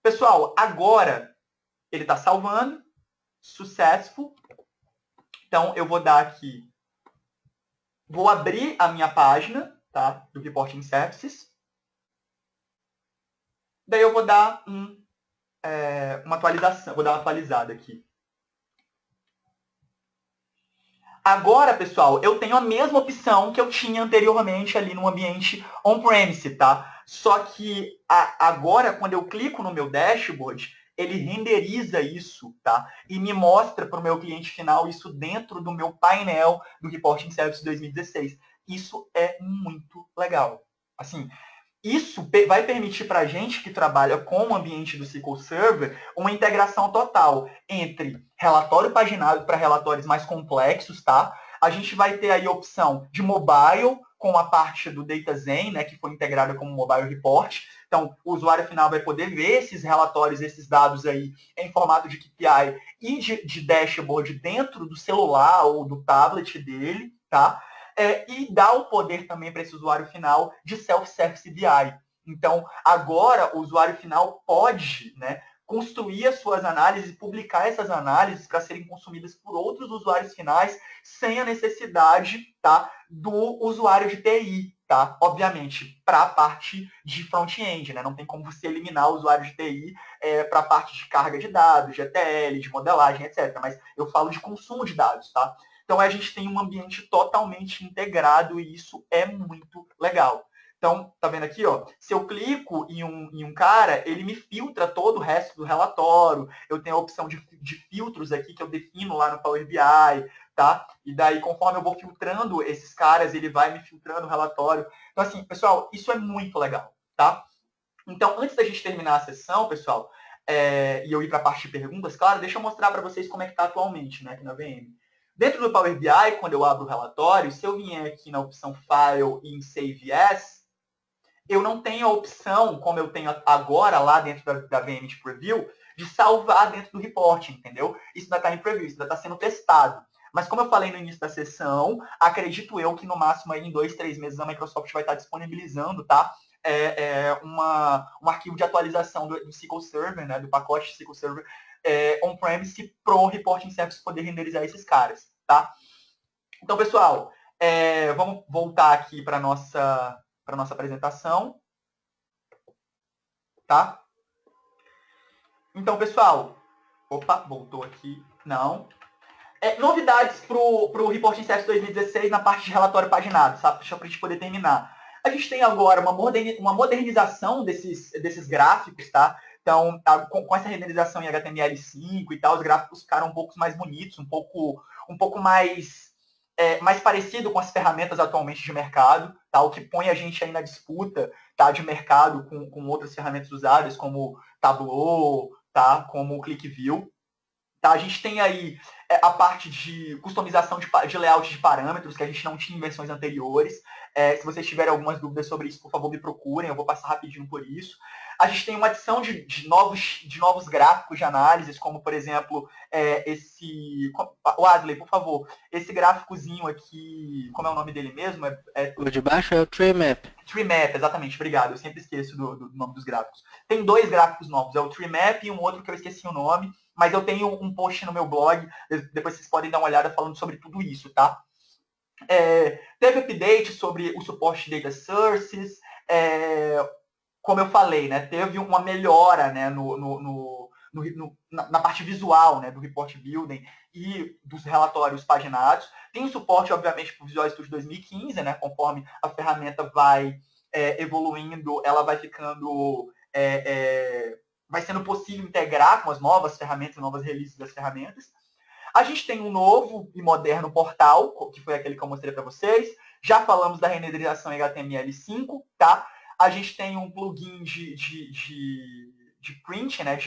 Pessoal, agora ele está salvando, successful. Então, eu vou dar aqui, vou abrir a minha página, tá? Do Reporting Services. Daí eu vou dar uma atualização, vou dar uma atualizada aqui. Agora, pessoal, eu tenho a mesma opção que eu tinha anteriormente ali no ambiente on-premise, tá? Só que agora, quando eu clico no meu dashboard, ele renderiza isso, tá? E me mostra para o meu cliente final isso dentro do meu painel do Reporting Service 2016. Isso é muito legal. Assim, isso vai permitir para a gente que trabalha com o ambiente do SQL Server uma integração total entre relatório paginado para relatórios mais complexos, tá? A gente vai ter aí a opção de mobile com a parte do DataZen, né, que foi integrada como Mobile Report. Então, o usuário final vai poder ver esses relatórios, esses dados aí em formato de KPI e de dashboard dentro do celular ou do tablet dele, tá? E dá o poder também para esse usuário final de self-service BI. Então, agora o usuário final pode, né, construir as suas análises e publicar essas análises para serem consumidas por outros usuários finais sem a necessidade, tá, do usuário de TI, tá? Obviamente, para a parte de front-end, né? Não tem como você eliminar o usuário de TI para a parte de carga de dados, de ETL, de modelagem, etc. Mas eu falo de consumo de dados, tá? Então, a gente tem um ambiente totalmente integrado e isso é muito legal. Então, tá vendo aqui, ó? Se eu clico em um cara, ele me filtra todo o resto do relatório. Eu tenho a opção de filtros aqui que eu defino lá no Power BI, tá? E daí, conforme eu vou filtrando esses caras, ele vai me filtrando o relatório. Então, assim, pessoal, isso é muito legal, tá? Então, antes da gente terminar a sessão, pessoal, e eu ir para a parte de perguntas, claro, deixa eu mostrar para vocês como é que está atualmente, né, aqui na VM. Dentro do Power BI, quando eu abro o relatório, se eu vier aqui na opção File e em Save As, eu não tenho a opção, como eu tenho agora lá dentro da VM de Preview, de salvar dentro do reporting, entendeu? Isso ainda está em Preview, isso ainda está sendo testado. Mas como eu falei no início da sessão, acredito eu que no máximo aí em 2, 3 meses a Microsoft vai estar disponibilizando, tá? Um arquivo de atualização do SQL Server, né, do pacote SQL Server on-premise para o Reporting Service poder renderizar esses caras, tá? Então, pessoal, vamos voltar aqui para a nossa apresentação, tá? Então, pessoal, opa, voltou aqui, não. Novidades para o Reporting Service 2016 na parte de relatório paginado, sabe? Deixa para a gente poder terminar. A gente tem agora uma modernização desses gráficos, tá? Então, com essa renderização em HTML5 e tal, os gráficos ficaram um pouco mais bonitos, um pouco mais parecido com as ferramentas atualmente de mercado, tá? O que põe a gente aí na disputa, tá, de mercado com outras ferramentas usadas, como Tableau, tá? Como o ClickView. Tá? A gente tem aí a parte de customização de layout de parâmetros, que a gente não tinha em versões anteriores. Se vocês tiverem algumas dúvidas sobre isso, por favor, me procurem, eu vou passar rapidinho por isso. A gente tem uma adição de novos gráficos de análises, como, por exemplo, Wesley, por favor, esse gráficozinho aqui, como é o nome dele mesmo? O de baixo é o Tree Map. Tree Map, exatamente, obrigado, eu sempre esqueço do nome dos gráficos. Tem 2 gráficos novos, é o Tree Map e um outro que eu esqueci o nome, mas eu tenho um post no meu blog, depois vocês podem dar uma olhada falando sobre tudo isso, tá? Teve update sobre o suporte de data sources, como eu falei, né, teve uma melhora, né, no na parte visual, né, do report building e dos relatórios paginados. Tem suporte, obviamente, para o Visual Studio 2015, né, conforme a ferramenta vai evoluindo, ela vai ficando... vai sendo possível integrar com as novas ferramentas, novas releases das ferramentas. A gente tem um novo e moderno portal, que foi aquele que eu mostrei para vocês. Já falamos da renderização HTML5, tá? A gente tem um plugin de print, né?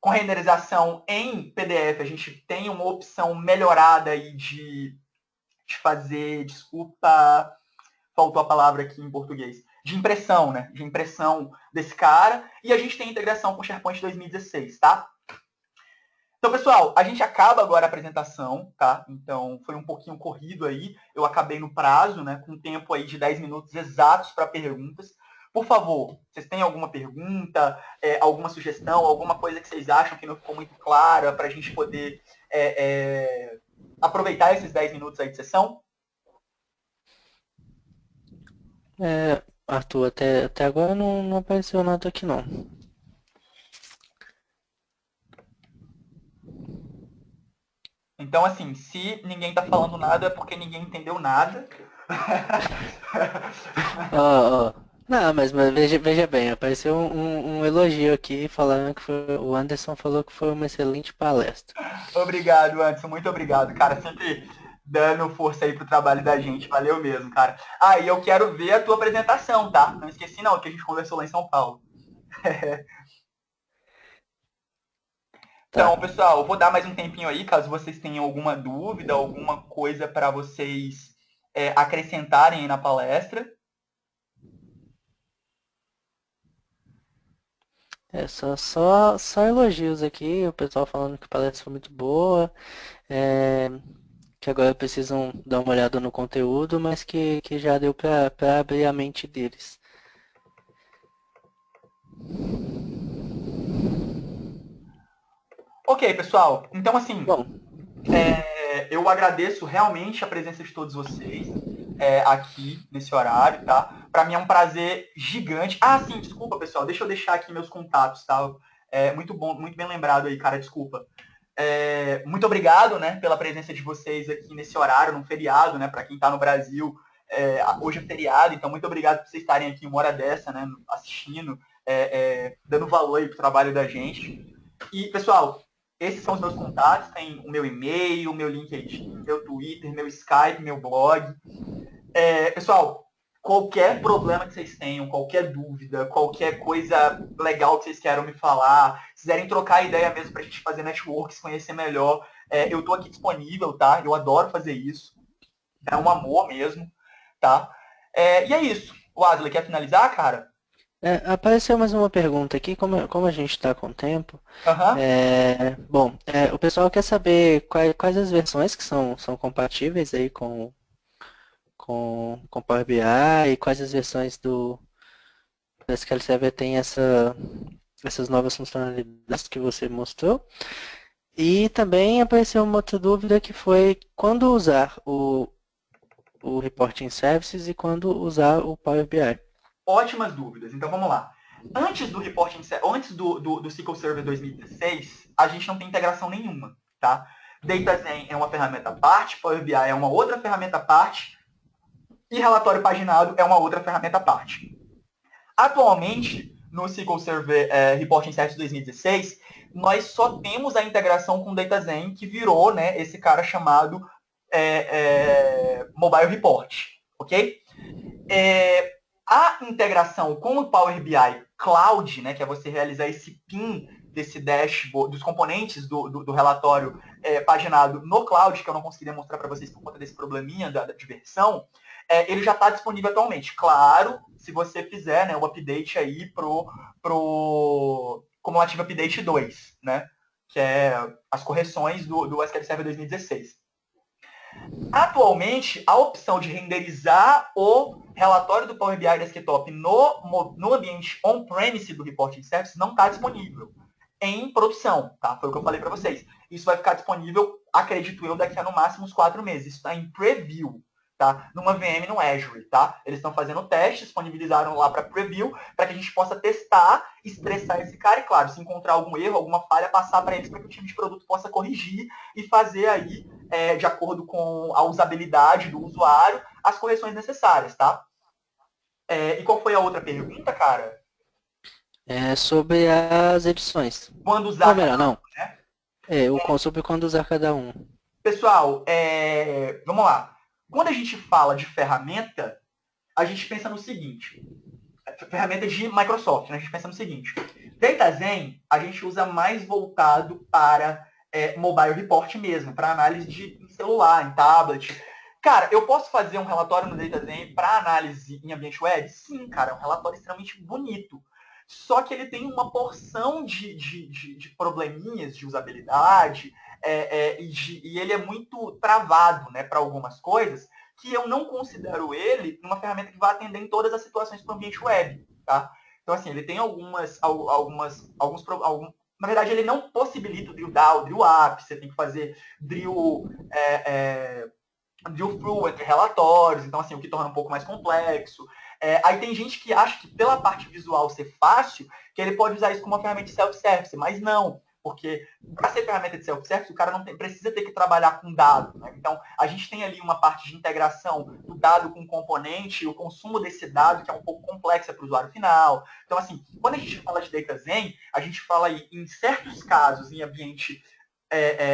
Com renderização em PDF, a gente tem uma opção melhorada aí de fazer, desculpa, faltou a palavra aqui em português, de impressão, né? De impressão desse cara. E a gente tem integração com o SharePoint 2016, tá? Então, pessoal, a gente acaba agora a apresentação, tá? Então, foi um pouquinho corrido aí. Eu acabei no prazo, né? Com tempo aí de 10 minutos exatos para perguntas. Por favor, vocês têm alguma pergunta, alguma sugestão, alguma coisa que vocês acham que não ficou muito clara para a gente poder aproveitar esses 10 minutos aí de sessão? Arthur, até agora não apareceu nada aqui não. Então, assim, se ninguém tá falando nada é porque ninguém entendeu nada. Não, mas veja bem, apareceu um elogio aqui falando que o Anderson falou que foi uma excelente palestra. Obrigado, Anderson, muito obrigado, cara, sempre dando força aí pro trabalho da gente, valeu mesmo, cara. Ah, e eu quero ver a tua apresentação, tá? Não esqueci não, que a gente conversou lá em São Paulo. Então, pessoal, eu vou dar mais um tempinho aí, caso vocês tenham alguma dúvida, alguma coisa para vocês acrescentarem aí na palestra. Só elogios aqui, o pessoal falando que a palestra foi muito boa, que agora precisam dar uma olhada no conteúdo, mas que já deu para abrir a mente deles. Ok, pessoal. Então, assim, Bom, eu agradeço realmente a presença de todos vocês aqui nesse horário, tá? Para mim é um prazer gigante. Ah, sim, desculpa, pessoal. Deixa eu deixar aqui meus contatos, tá? Muito bom, muito bem lembrado aí, cara. Desculpa. Muito obrigado, né, pela presença de vocês aqui nesse horário, num feriado, né? Para quem está no Brasil, hoje é feriado, então muito obrigado por vocês estarem aqui uma hora dessa, né? Assistindo, dando valor aí pro trabalho da gente. E, pessoal, esses são os meus contatos, tem o meu e-mail, o meu LinkedIn, meu Twitter, meu Skype, meu blog. Pessoal, qualquer problema que vocês tenham, qualquer dúvida, qualquer coisa legal que vocês queiram me falar, se quiserem trocar ideia mesmo pra gente fazer network, se conhecer melhor, eu tô aqui disponível, tá? Eu adoro fazer isso. É um amor mesmo, tá? E é isso. Wesley, quer finalizar, cara? apareceu mais uma pergunta aqui, como a gente está com tempo. Uhum. O pessoal quer saber quais as versões que são compatíveis aí com Power BI e quais as versões do SQL Server tem essas novas funcionalidades que você mostrou. E também apareceu uma outra dúvida que foi quando usar o Reporting Services e quando usar o Power BI. Ótimas dúvidas. Então vamos lá. Antes do reporting, antes do SQL Server 2016, a gente não tem integração nenhuma, tá? DataZen é uma ferramenta à parte, Power BI é uma outra ferramenta à parte e relatório paginado é uma outra ferramenta à parte. Atualmente, no SQL Server Reporting Service 2016, nós só temos a integração com o DataZen, que virou, né, esse cara chamado Mobile Report, ok? A integração com o Power BI Cloud, né, que é você realizar esse PIN desse dashboard, dos componentes do relatório paginado no cloud, que eu não consegui demonstrar para vocês por conta desse probleminha da versão, ele já está disponível atualmente. Claro, se você fizer, né, o update aí como Active Update 2, né, que é as correções do SQL Server 2016. Atualmente, a opção de renderizar o relatório do Power BI Desktop no ambiente on-premise do Reporting Service não está disponível em produção, tá? Foi o que eu falei para vocês. Isso vai ficar disponível, acredito eu, daqui a no máximo uns 4 meses. Isso está em preview, tá? Numa VM no Azure, tá? Eles estão fazendo teste, disponibilizaram lá para preview, para que a gente possa testar, estressar esse cara e, claro, se encontrar algum erro, alguma falha, passar para eles para que o time de produto possa corrigir e fazer aí, de acordo com a usabilidade do usuário, as correções necessárias, tá? E qual foi a outra pergunta, cara? Sobre as edições. Quando usar Ou melhor, não. né? Sobre quando usar cada um. Pessoal, vamos lá. Quando a gente fala de ferramenta, a gente pensa no seguinte. Ferramenta de Microsoft, né? A gente pensa no seguinte. DataZen, a gente usa mais voltado para mobile report mesmo, para análise de celular, em tablet. Cara, eu posso fazer um relatório no DataZen para análise em ambiente web? Sim, cara, é um relatório extremamente bonito. Só que ele tem uma porção de probleminhas de usabilidade e ele é muito travado, né, para algumas coisas que eu não considero ele uma ferramenta que vai atender em todas as situações para o ambiente web, tá? Então, assim, ele tem na verdade, ele não possibilita o drill down, o drill up, você tem que fazer drill drill through entre relatórios, então assim, o que torna um pouco mais complexo. Aí tem gente que acha que pela parte visual ser fácil, que ele pode usar isso como uma ferramenta de self-service, mas não, porque para ser ferramenta de self-service, o cara não precisa ter que trabalhar com dado, né? Então, a gente tem ali uma parte de integração do dado com o componente, o consumo desse dado, que é um pouco complexa para o usuário final. Então, assim, quando a gente fala de DataZen, a gente fala aí, em certos casos, em ambiente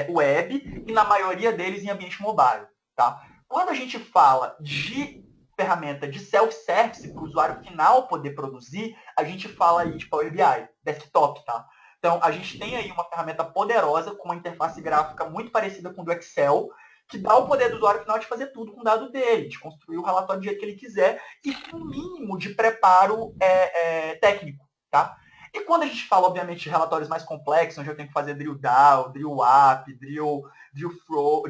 web, e na maioria deles em ambiente mobile. Tá? Quando a gente fala de ferramenta de self-service para o usuário final poder produzir, a gente fala aí de Power BI, desktop, tá? Então, a gente tem aí uma ferramenta poderosa com uma interface gráfica muito parecida com o do Excel, que dá o poder do usuário final de fazer tudo com o dado dele, de construir o relatório do jeito que ele quiser e com um mínimo de preparo técnico, tá? E quando a gente fala, obviamente, de relatórios mais complexos, onde eu tenho que fazer drill down, drill up, drill through,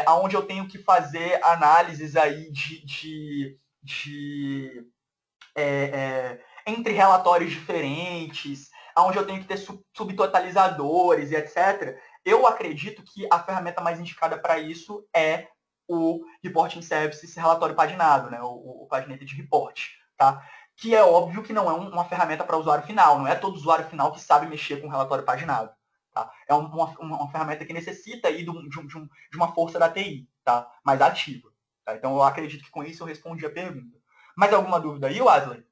onde eu tenho que fazer análises aí entre relatórios diferentes, onde eu tenho que ter subtotalizadores e etc. Eu acredito que a ferramenta mais indicada para isso é o Reporting Services relatório paginado, né? o Paginated Report, tá? Que é óbvio que não é uma ferramenta para usuário final, não é todo usuário final que sabe mexer com relatório paginado. Tá? É uma ferramenta que necessita aí de uma força da TI, tá? Mais ativa. Tá? Então eu acredito que com isso eu respondi a pergunta. Mais alguma dúvida aí, Wesley?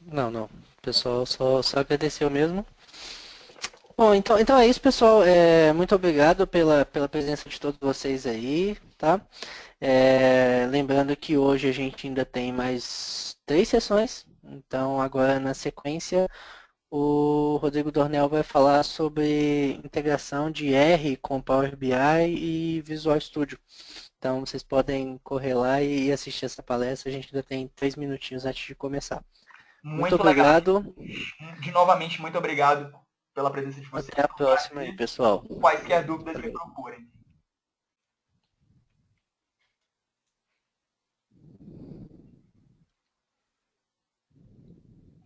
Não, não. O pessoal só agradeceu mesmo. Bom, então é isso, pessoal. Muito obrigado pela presença de todos vocês aí, tá? Lembrando que hoje a gente ainda tem mais 3 sessões. Então, agora na sequência, o Rodrigo Dornel vai falar sobre integração de R com Power BI e Visual Studio. Então, vocês podem correr lá e assistir essa palestra. A gente ainda tem 3 minutinhos antes de começar. Muito legal. obrigado. Novamente, muito obrigado pela presença de vocês. Até a próxima aí, pessoal. Quaisquer dúvidas, me procurem.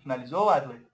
Finalizou, Adler?